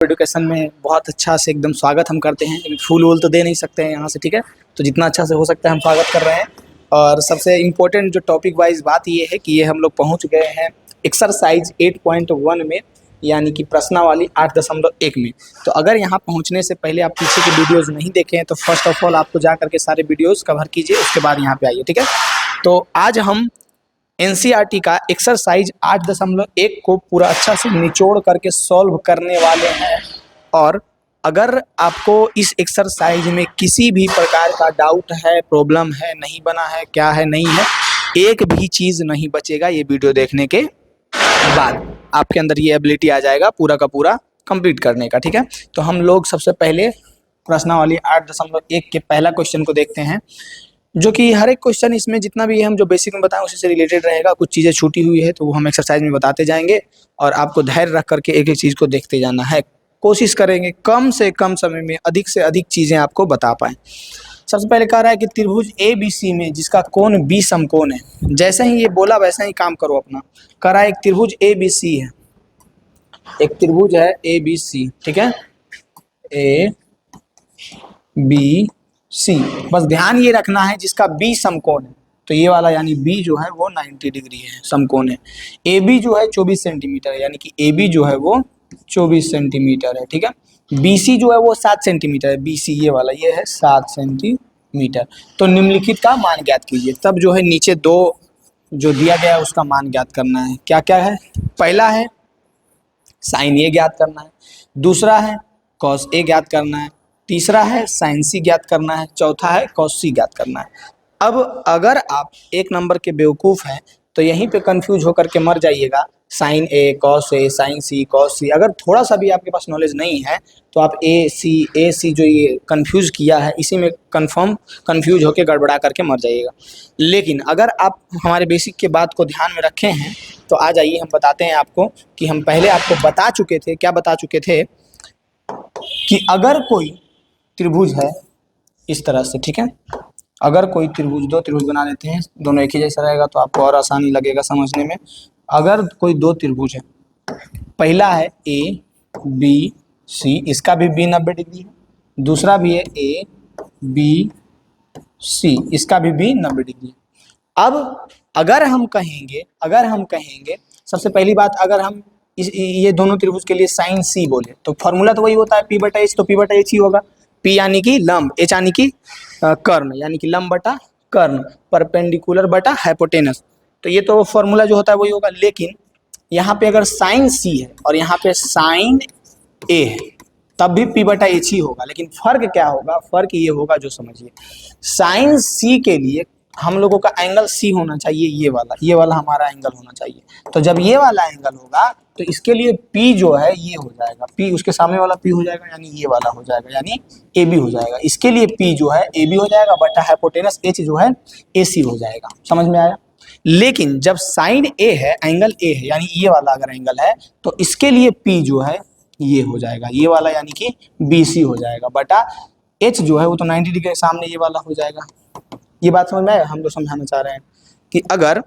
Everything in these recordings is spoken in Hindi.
एजुकेशन में बहुत अच्छा से एकदम स्वागत हम करते हैं। लेकिन फूल वूल तो दे नहीं सकते हैं यहाँ से, ठीक है। तो जितना अच्छा से हो सकता है हम स्वागत कर रहे हैं। और सबसे इम्पोर्टेंट जो टॉपिक वाइज बात ये है कि ये हम लोग पहुँच गए हैं एक्सरसाइज 8.1 में, यानी कि प्रश्नावली 8.1 में। तो अगर यहाँ पहुँचने से पहले आप पीछे के वीडियोज़ नहीं देखे हैं तो फर्स्ट ऑफ ऑल आपको जा करके सारे वीडियोज़ कवर कीजिए, उसके बाद यहाँ पे आइए, ठीक है। तो आज हम एनसीईआरटी का एक्सरसाइज 8.1 को पूरा अच्छा से निचोड़ करके सॉल्व करने वाले हैं। और अगर आपको इस एक्सरसाइज में किसी भी प्रकार का डाउट है, प्रॉब्लम है, नहीं बना है, क्या है, नहीं है, एक भी चीज़ नहीं बचेगा ये वीडियो देखने के बाद। आपके अंदर ये एबिलिटी आ जाएगा पूरा का पूरा कंप्लीट करने का, ठीक है। तो हम लोग सबसे पहले प्रश्नावली 8.1 के पहला क्वेश्चन को देखते हैं, जो कि हर एक क्वेश्चन इसमें जितना भी हम जो बेसिक में बताएं उसी से रिलेटेड रहेगा। कुछ चीज़ें छूटी हुई है तो वो हम एक्सरसाइज में बताते जाएंगे और आपको धैर्य रख करके एक एक चीज़ को देखते जाना है। कोशिश करेंगे कम से कम समय में अधिक से अधिक चीज़ें आपको बता पाएँ। सबसे पहले कह रहा है कि त्रिभुज ABC में जिसका कोण B समकोण है। जैसे ही ये बोला वैसे ही काम करो अपना। कह रहा है एक त्रिभुज ABC है, एक त्रिभुज है ABC, ठीक है, ABC। बस ध्यान ये रखना है जिसका B समकोण है, तो ये वाला यानी B जो है वो 90 डिग्री है, समकोण है। AB जो है 24 सेंटीमीटर है, यानी कि AB जो है वो 24 सेंटीमीटर है, ठीक है। BC जो है वो 7 सेंटीमीटर है, BC ये वाला ये है 7 सेंटीमीटर। तो निम्नलिखित का मान ज्ञात कीजिए। तब जो है नीचे दो जो दिया गया है उसका मान ज्ञात करना है। क्या क्या है? पहला है साइन ए ज्ञात करना है, दूसरा है कॉस ए ज्ञात करना है, तीसरा है साइन सी ज्ञात करना है, चौथा है कॉस सी ज्ञात करना है। अब अगर आप एक नंबर के बेवकूफ़ हैं तो यहीं पे कंफ्यूज होकर के मर जाइएगा। Sign A cos A, sign C cos सी, अगर थोड़ा सा भी आपके पास नॉलेज नहीं है तो आप ए सी जो ये कंफ्यूज किया है इसी में कंफ्यूज होकर गड़बड़ा करके मर जाइएगा। लेकिन अगर आप हमारे बेसिक के बात को ध्यान में रखे हैं तो आ जाइए, हम बताते हैं आपको कि हम पहले आपको बता चुके थे। क्या बता चुके थे? कि अगर कोई त्रिभुज है इस तरह से, ठीक है, अगर कोई त्रिभुज, दो त्रिभुज बना लेते हैं, दोनों एक ही जैसा रहेगा तो आपको और आसानी लगेगा समझने में। अगर कोई दो त्रिभुज है, पहला है ABC, इसका भी B 90 डिग्री है, दूसरा भी है ABC, इसका भी B 90 डिग्री है। अब अगर हम कहेंगे सबसे पहली बात, अगर हम ये दोनों त्रिभुज के लिए साइन सी बोले तो फॉर्मूला तो वही होता है P/H, तो P/H ही होगा। P यानी कि लंब, H यानी कि कर्ण, यानी कि लंब बटा कर्ण, परपेंडिकुलर बटा हाइपोटेनस। तो ये तो फॉर्मूला जो होता है वही होगा। लेकिन यहाँ पे अगर साइन सी है और यहाँ पे साइन ए है तब भी P/H ही होगा। लेकिन फर्क क्या होगा? फर्क ये होगा, जो समझिए, साइन सी के लिए हम लोगों का एंगल सी होना चाहिए, ये वाला हमारा एंगल होना चाहिए। तो जब ये वाला एंगल होगा तो इसके लिए P जो है ये हो जाएगा, P उसके सामने वाला P हो जाएगा, यानी ये वाला हो जाएगा, यानी AB हो जाएगा। इसके लिए P जो है AB हो जाएगा बटा हाइपोटेनस H जो है AC हो जाएगा। समझ में आया? लेकिन जब साइन A है, एंगल A है, यानी ये वाला अगर एंगल है तो इसके लिए P जो है ये हो जाएगा, ये वाला, यानी कि BC हो जाएगा बटा H जो है वो तो 90 डिग्री के सामने ये वाला हो जाएगा। ये बात समझ में आया? हम लोग समझाना चाह रहे हैं कि अगर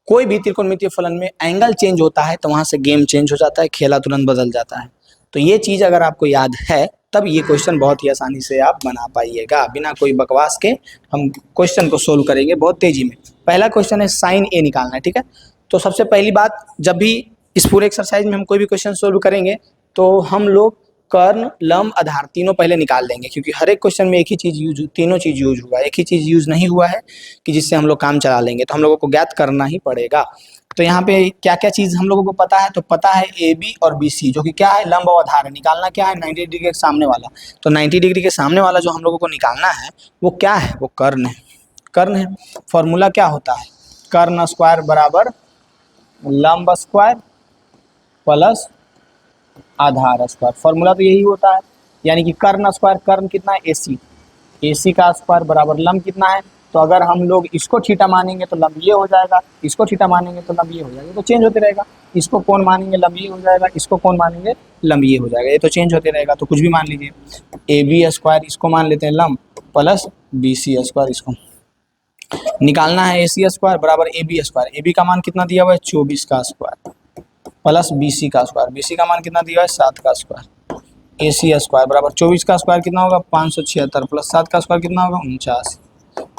कोई भी त्रिकोणमितीय फलन में एंगल चेंज होता है तो वहां से गेम चेंज हो जाता है, खेला तुरंत बदल जाता है। तो ये चीज अगर आपको याद है तब ये क्वेश्चन बहुत ही आसानी से आप बना पाइएगा। बिना कोई बकवास के हम क्वेश्चन को सोल्व करेंगे बहुत तेजी में। पहला क्वेश्चन है साइन ए निकालना है, ठीक है। तो सबसे पहली बात, जब भी इस पूरे एक्सरसाइज में हम कोई भी क्वेश्चन सोल्व करेंगे तो हम लोग कर्ण, लंब, आधार तीनों पहले निकाल देंगे, क्योंकि हर एक क्वेश्चन में एक ही चीज यूज, तीनों चीज यूज हुआ है, एक ही चीज यूज नहीं हुआ है कि जिससे हम लोग काम चला लेंगे। तो हम लोगों को ज्ञात करना ही पड़ेगा। तो यहाँ पे क्या क्या चीज हम लोगों को पता है? तो पता है AB और BC, जो कि क्या है? लंब और आधार है। निकालना क्या है? 90 डिग्री के सामने वाला। तो 90 डिग्री के सामने वाला जो हम लोगों को निकालना है वो क्या है? वो कर्ण है, कर्ण है। फॉर्मूला क्या होता है? कर्ण स्क्वायर बराबर लंब स्क्वायर प्लस आधार स्क्वायर। फॉर्मूला तो यही होता है, यानी कि कर्ण स्क्वायर, कर्ण कितना है? AC का स्क्वायर बराबर लंब कितना है? तो अगर हम लोग इसको थीटा मानेंगे तो लंब ये हो जाएगा, इसको थीटा मानेंगे तो लंब ये हो जाएगा। तो चेंज होते रहेगा, इसको कोण मानेंगे लंब ये हो जाएगा, इसको कोण मानेंगे लंब ये हो जाएगा। ये तो चेंज होते रहेगा। तो कुछ भी मान लीजिए, AB स्क्वायर इसको मान लेते हैं लंब, प्लस BC स्क्वायर इसको निकालना है। AC स्क्वायर बराबर AB स्क्वायर। AB का मान कितना दिया हुआ है? 24 का स्क्वायर। प्लस BC का स्क्वायर, BC का मान कितना दिया है 7 का स्क्वायर, AC स्क्वायर बराबर 24 का स्क्वायर कितना होगा 576 प्लस 7 का स्क्वायर कितना होगा 49,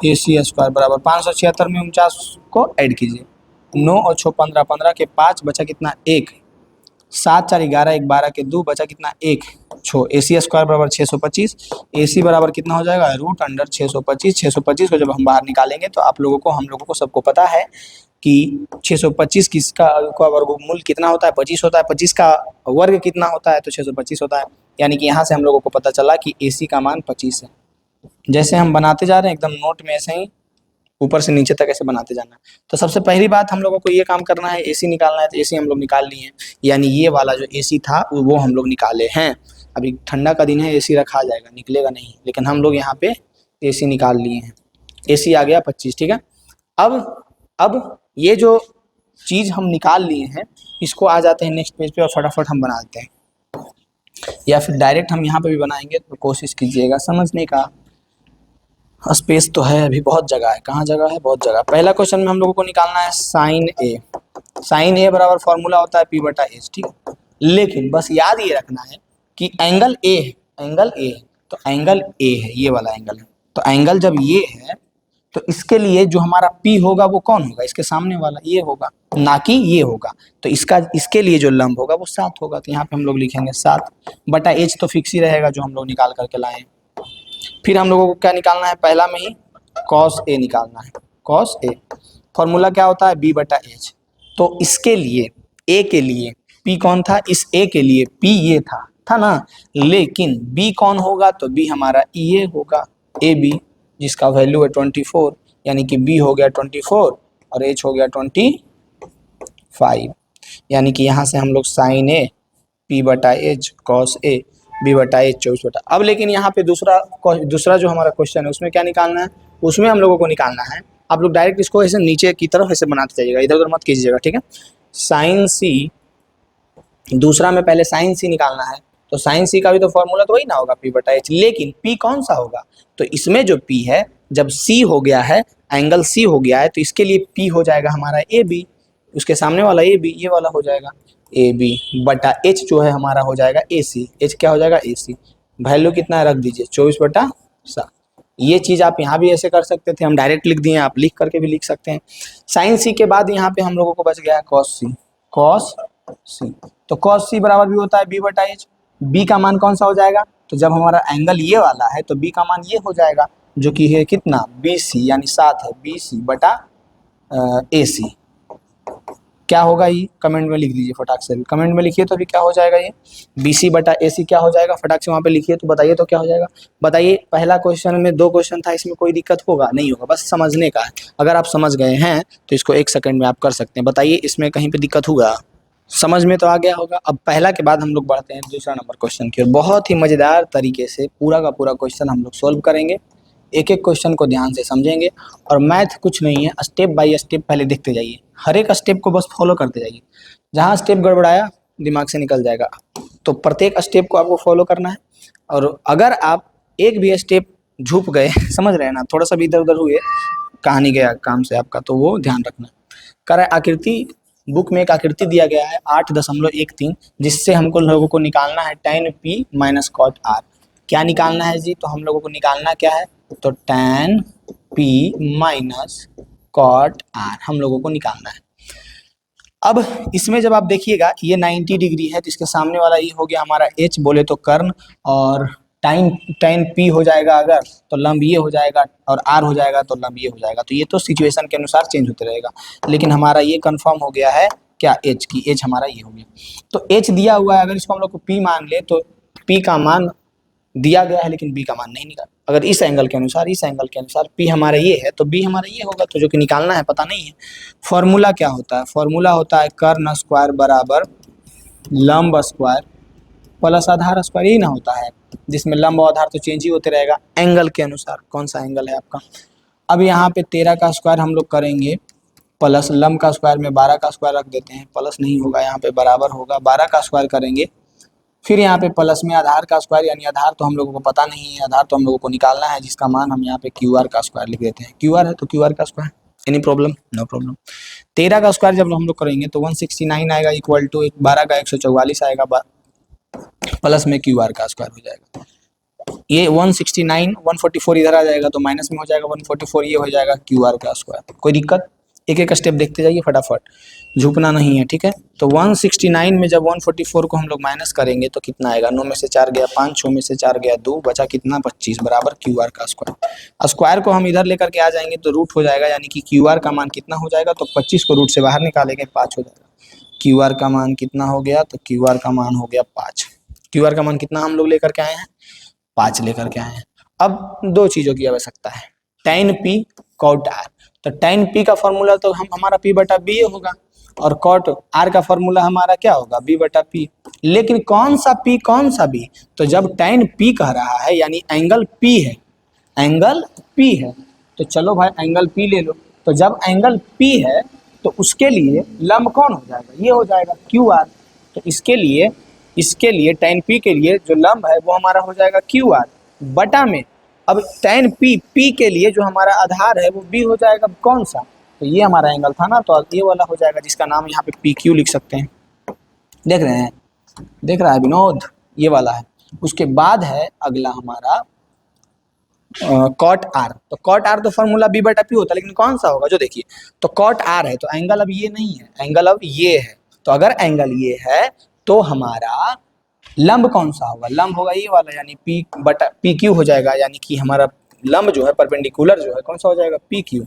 AC स्क्वायर बराबर 576 में 49 को ऐड कीजिए, 9 और 6 15, 15 के 5 बचा कितना 1, 7 4 11, 1 12 के 2 बचा कितना 1, 6, AC स्क्वायर बराबर 625, AC बराबर कितना हो जाएगा रूट अंडर 625, 625 को जब हम बाहर निकालेंगे तो आप लोगों को हम लोगों को सबको पता है कि 625 किसका वर्गमूल कितना होता है 25 होता है, 25 का वर्ग कितना होता है तो 625 होता है, यानी कि यहाँ से हम लोगों को पता चला कि AC का मान 25 है। जैसे हम बनाते जा रहे हैं एकदम नोट में ऐसे ही ऊपर से नीचे तक ऐसे बनाते जाना है। तो सबसे पहली बात हम लोगों को ये काम करना है, AC निकालना है, तो AC हम लोग निकाल लिए हैं, यानी ये वाला जो AC था वो हम लोग निकाले हैं। अभी ठंडा का दिन है, AC रखा जाएगा, निकलेगा नहीं, लेकिन हम लोग यहाँ पे AC निकाल लिए हैं, AC आ गया 25, ठीक है। अब ये जो चीज़ हम निकाल लिए हैं इसको आ जाते हैं नेक्स्ट पेज पे और फटाफट हम बना देते हैं, या फिर डायरेक्ट हम यहाँ पे भी बनाएंगे, तो कोशिश कीजिएगा समझने का, स्पेस तो है अभी, बहुत जगह है, कहाँ जगह है, बहुत जगह। पहला क्वेश्चन में हम लोगों को निकालना है साइन ए, साइन ए बराबर फॉर्मूला होता है P/H, ठीक है। लेकिन बस याद ये रखना है कि एंगल ए है, एंगल ए है, तो एंगल ए है, ये वाला एंगल है, तो एंगल जब ये है तो इसके लिए जो हमारा P होगा वो कौन होगा, इसके सामने वाला ये होगा, ना कि ये होगा, तो इसके लिए जो लंब होगा वो 7 होगा, तो यहाँ पे हम लोग लिखेंगे 7/H, तो फिक्स ही रहेगा जो हम लोग निकाल करके लाए। फिर हम लोगों को क्या निकालना है, पहला में ही cos A निकालना है, cos A फॉर्मूला क्या होता है B/H, तो इसके लिए A के लिए P कौन था, इस A के लिए P ये था ना, लेकिन B कौन होगा, तो B हमारा ये होगा AB, जिसका वैल्यू है 24, यानी कि B हो गया 24 और H हो गया 25, यानी कि यहाँ से हम लोग sign A P/H cos A B/H 24। अब लेकिन यहाँ पे दूसरा जो हमारा क्वेश्चन है उसमें क्या निकालना है, उसमें हम लोगों को निकालना है, आप लोग डायरेक्ट इसको ऐसे नीचे की तरफ ऐसे बनाते जाइएगा, इधर उधर मत कीजिएगा, ठीक है। साइन C, दूसरा में पहले साइन C निकालना है, तो साइन C का भी तो फॉर्मूला तो वही ना होगा P/H, लेकिन P कौन सा होगा, तो इसमें जो P है जब C हो गया है, एंगल C हो गया है, तो इसके लिए P हो जाएगा हमारा AB, उसके सामने वाला AB ये वाला हो जाएगा AB/H जो है हमारा हो जाएगा AC, H क्या हो जाएगा AC, वैल्यू कितना रख दीजिए 24/7। ये चीज़ आप यहाँ भी ऐसे कर सकते थे, हम डायरेक्ट लिख दिए, आप लिख करके भी लिख सकते हैं। साइन C के बाद यहाँ पे हम लोगों को बच गया है cos C, तो cos C बराबर भी होता है B/H, B का मान कौन सा हो जाएगा, तो जब हमारा एंगल ये वाला है तो B का मान ये हो जाएगा, जो कि है कितना BC, यानी 7 है, BC/AC क्या होगा, ये कमेंट में लिख दीजिए, फटाक से कमेंट में लिखिए तो अभी क्या हो जाएगा, ये BC/AC क्या हो जाएगा, फटाक से वहाँ पे लिखिए तो बताइए तो क्या हो जाएगा। बताइए, पहला क्वेश्चन में 2 क्वेश्चन था, इसमें कोई दिक्कत होगा नहीं होगा, बस समझने का है, अगर आप समझ गए हैं तो इसको 1 सेकंड में आप कर सकते हैं। बताइए इसमें कहीं पे दिक्कत होगा, समझ में तो आ गया होगा। अब पहला के बाद हम लोग बढ़ते हैं दूसरा नंबर क्वेश्चन की ओर, बहुत ही मज़ेदार तरीके से पूरा का पूरा क्वेश्चन हम लोग सोल्व करेंगे, एक एक क्वेश्चन को ध्यान से समझेंगे, और मैथ कुछ नहीं है, स्टेप बाय स्टेप पहले देखते जाइए, हर एक स्टेप को बस फॉलो करते जाइए, जहाँ स्टेप गड़बड़ाया दिमाग से निकल जाएगा, तो प्रत्येक स्टेप को आपको फॉलो करना है, और अगर आप एक भी स्टेप झुक गए समझ रहे हैं ना, थोड़ा सा भी इधर उधर हुए, कहानी गया काम से आपका, तो वो ध्यान रखना। कर आकृति, बुक में एक आकृति दिया गया है 8.13, जिससे हमको लोगों को निकालना है tan P - cot R। क्या निकालना है जी, तो हम लोगों को निकालना क्या है, तो tan P - cot R हम लोगों को निकालना है। अब इसमें जब आप देखिएगा ये 90 डिग्री है, तो इसके सामने वाला ये हो गया हमारा H बोले तो कर्ण, और tan P हो जाएगा अगर तो लंब ये हो जाएगा, और R हो जाएगा तो लंब ये हो जाएगा, तो ये तो सिचुएशन के अनुसार चेंज होते रहेगा, लेकिन हमारा ये कंफर्म हो गया है क्या, H की, H हमारा ये हो गया। तो H दिया हुआ है, अगर इसको हम लोग को P मान ले तो P का मान दिया गया है, लेकिन B का मान नहीं निकाल, अगर इस एंगल के अनुसार P हमारा ये है तो B हमारा ये होगा, तो जो कि निकालना है पता नहीं है। फॉर्मूला क्या होता है, फॉर्मूला होता है कर्ण स्क्वायर बराबर लंब स्क्वायर प्लस आधार स्क्वायर, यही ना होता है, जिसमें लंब और आधार तो चेंज ही होते रहेगा एंगल के अनुसार, कौन सा एंगल है आपका। अब यहाँ पे 13 का स्क्वायर हम लोग करेंगे, प्लस लंब का स्क्वायर में 12 का स्क्वायर रख देते हैं, प्लस नहीं होगा यहाँ पे बराबर होगा, 12 का स्क्वायर करेंगे, फिर यहाँ पे प्लस में आधार का स्क्वायर, यानी आधार तो हम लोगों को पता नहीं है, आधार तो हम लोगों को निकालना है, जिसका मान हम यहाँ पे QR का स्क्वायर लिख देते हैं, QR है तो QR का square, any problem? No problem. 13 का स्क्वायर जब हम लोग करेंगे तो 169 आएगा इक्वल टू 12 का 144 आएगा प्लस में क्यू आर का स्क्वायर हो जाएगा। ये 169 144 इधर आ जाएगा तो माइनस में हो जाएगा 144, ये हो जाएगा क्यू आर का स्क्वायर। कोई दिक्कत? एक एक स्टेप देखते जाइए फटाफट, झुकना नहीं है, ठीक है। तो 169 में जब 144 को हम लोग माइनस करेंगे तो कितना आएगा? 9 में से 4 गया 5, 6 में से 4 गया 2, बचा कितना? 25 बराबर क्यू आर का स्क्वायर। स्क्वायर को हम इधर लेकर के आ जाएंगे तो रूट हो जाएगा, यानी कि क्यू आर का मान कितना हो जाएगा? तो 25 को रूट से बाहर निकालेंगे 5 हो जाएगा। क्यू आर का मान कितना हो गया? तो क्यू आर का मान हो गया 5। क्यू आर का मान कितना हम लोग लेकर के आए हैं? 5 लेकर के आए हैं। अब दो चीजों की आवश्यकता है, tan p cot r। तो tan p का फॉर्मूला तो हमारा p बटा b होगा और cot r का फॉर्मूला हमारा क्या होगा? b बटा p। लेकिन कौन सा p कौन सा b? तो जब tan p कह रहा है यानी एंगल p है, एंगल p है, तो चलो भाई एंगल p ले लो। तो जब एंगल p है तो उसके लिए लंब कौन हो जाएगा? ये हो जाएगा क्यू आर। तो इसके लिए tan p के लिए जो लंब है वो हमारा हो जाएगा क्यू आर बटा में। अब tan p के लिए जो हमारा आधार है वो b हो जाएगा कौन सा? तो ये हमारा एंगल था ना, तो ये वाला हो जाएगा जिसका नाम यहाँ पे पी क्यू लिख सकते हैं। देख रहे हैं? देख रहा है विनोद? ये वाला है। उसके बाद है अगला हमारा कॉट आर। तो कॉट आर तो फॉर्मूला b बटा p होता है, लेकिन कौन सा होगा? जो देखिए, तो कॉट आर है तो एंगल अब ये नहीं है, एंगल अब ये है। तो अगर एंगल ये है तो हमारा लंब कौन सा होगा? लंब होगा ये वाला, यानी p बटा पी क्यू हो जाएगा। यानी कि हमारा लंब जो है परपेंडिकुलर जो है कौन सा हो जाएगा? P Q.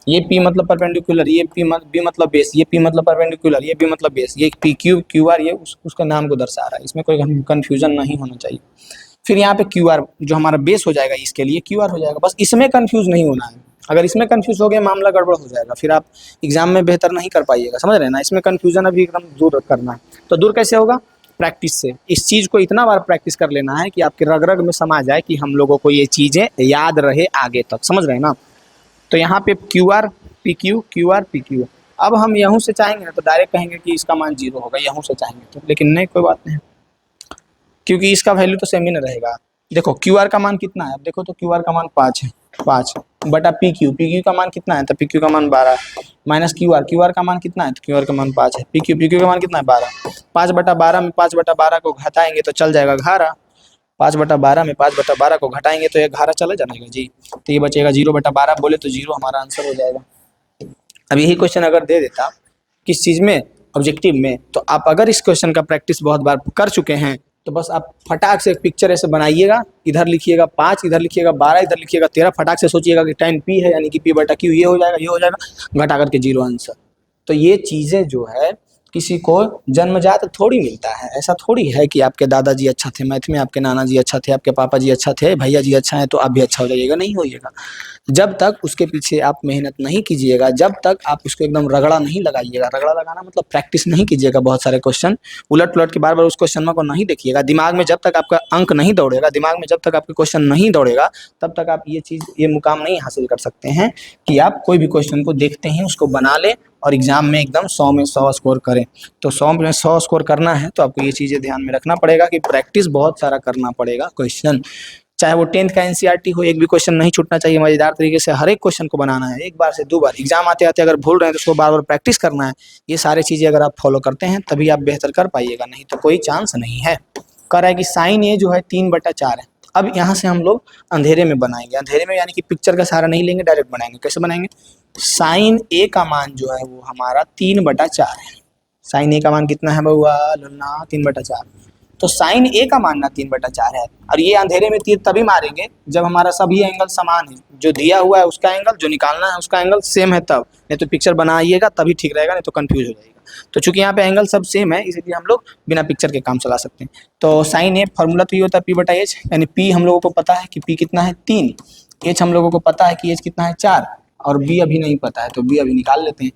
ये p मतलब परपेंडिकुलर, ये b मतलब बेस, ये p मतलब परपेंडिकुलर, ये b मतलब बेस, ये पी क्यू क्यू आर, ये उसका नाम को दर्शा रहा है। इसमें कोई कंफ्यूजन नहीं होना चाहिए। फिर यहाँ पे क्यू आर जो हमारा बेस हो जाएगा, इसके लिए क्यू आर हो जाएगा। बस इसमें कंफ्यूज नहीं होना है। अगर इसमें कंफ्यूज हो गया मामला गड़बड़ हो जाएगा, फिर आप एग्जाम में बेहतर नहीं कर पाइएगा। समझ रहे हैं ना? इसमें कंफ्यूजन अभी एकदम दूर करना है। तो दूर कैसे होगा? प्रैक्टिस से। इस चीज़ को इतना बार प्रैक्टिस कर लेना है कि आपके रग रग में समा जाए, कि हम लोगों को ये चीज़ें याद रहे आगे तक। समझ रहे हैं ना? तो यहाँ पे क्यू आर पी क्यू। अब हम यहाँ से चाहेंगे ना तो डायरेक्ट कहेंगे कि इसका मान 0 होगा, यहाँ से चाहेंगे तो, लेकिन नहीं, कोई बात नहीं, क्योंकि इसका वैल्यू तो सेम ही न रहेगा। देखो क्यू आर का मान कितना है? अब देखो तो क्यू आर का मान 5 है, 5 बटा पी क्यू का मान कितना है? तो पी क्यू का मान 12 माइनस क्यू आर का मान कितना है? तो क्यू आर का मान 5 है। पी क्यू का मान कितना है? 12। 5 बटा 12 में 5 बटा 12 को घटाएंगे तो चल जाएगा 11। 5 बटा 12 में 5 बटा 12 को घटाएंगे तो ये 11 चला जाएगा जी। तो ये बचेगा 0 बटा 12, बोले तो 0 हमारा आंसर हो जाएगा। अब यही क्वेश्चन अगर दे देता किस चीज़ में? ऑब्जेक्टिव में, तो आप अगर इस क्वेश्चन का प्रैक्टिस बहुत बार कर चुके हैं तो बस आप फटाक से एक पिक्चर ऐसे बनाइएगा, इधर लिखिएगा 5, इधर लिखिएगा 12, इधर लिखिएगा 13, फटाक से सोचिएगा कि tan p है, यानी कि p बटा q, ये हो जाएगा, ये हो जाएगा, घटा करके 0 आंसर। तो ये चीज़ें जो है किसी को जन्मजात थोड़ी मिलता है। ऐसा थोड़ी है कि आपके दादाजी अच्छा थे मैथ में, आपके नाना जी अच्छा थे, आपके पापा जी अच्छा थे, भैया जी अच्छा है तो आप भी अच्छा हो जाइएगा, नहीं होइएगा। जब तक उसके पीछे आप मेहनत नहीं कीजिएगा, जब तक आप उसको एकदम रगड़ा नहीं लगाइएगा, रगड़ा लगाना मतलब प्रैक्टिस नहीं कीजिएगा, बहुत सारे क्वेश्चन उलट पुलट के बार बार उस क्वेश्चन को नहीं देखिएगा, दिमाग में जब तक आपका अंक नहीं दौड़ेगा, दिमाग में जब तक आपके क्वेश्चन नहीं दौड़ेगा, तब तक आप ये मुकाम नहीं हासिल कर सकते हैं कि आप कोई भी क्वेश्चन को देखते ही उसको बना ले और एग्जाम में एकदम 100 में 100 स्कोर करें। तो 100 में 100 स्कोर करना है तो आपको ये चीज़ें ध्यान में रखना पड़ेगा कि प्रैक्टिस बहुत सारा करना पड़ेगा। क्वेश्चन चाहे वो 10th का एनसीईआरटी हो, एक भी क्वेश्चन नहीं छूटना चाहिए। मजेदार तरीके से हर एक क्वेश्चन को बनाना है, एक बार से 2 बार। एग्जाम आते आते अगर भूल रहे हैं तो उसको बार बार प्रैक्टिस करना है। ये सारी चीज़ें अगर आप फॉलो करते हैं तभी आप बेहतर कर पाइएगा, नहीं तो कोई चांस नहीं है। कह रहा है कि साइन ए जो है 3/4 है। अब यहाँ से हम लोग अंधेरे में बनाएंगे, अंधेरे में यानी कि पिक्चर का सहारा नहीं लेंगे, डायरेक्ट बनाएंगे। कैसे बनाएंगे? साइन ए का मान जो है वो हमारा 3/4 है। साइन ए का मान कितना है बउआ? 3/4। तो साइन ए का मान ना 3/4 है, और ये अंधेरे में तीर तभी मारेंगे जब हमारा सभी एंगल समान है, जो दिया हुआ है उसका एंगल, जो निकालना है उसका एंगल सेम है तब। नहीं तो पिक्चर बनाइएगा तभी ठीक रहेगा, नहीं तो कंफ्यूज हो जाएगा। तो चूंकि यहाँ पे एंगल सब सेम है, इसलिए हम लोग बिना पिक्चर के काम चला सकते हैं। तो साइन ए फॉर्मूला तो ये होता है p/h, यानी p हम लोगों को पता है कि p कितना है 3, h हम लोगों को पता है कि h कितना है 4, और b अभी नहीं पता है तो b अभी निकाल लेते हैं।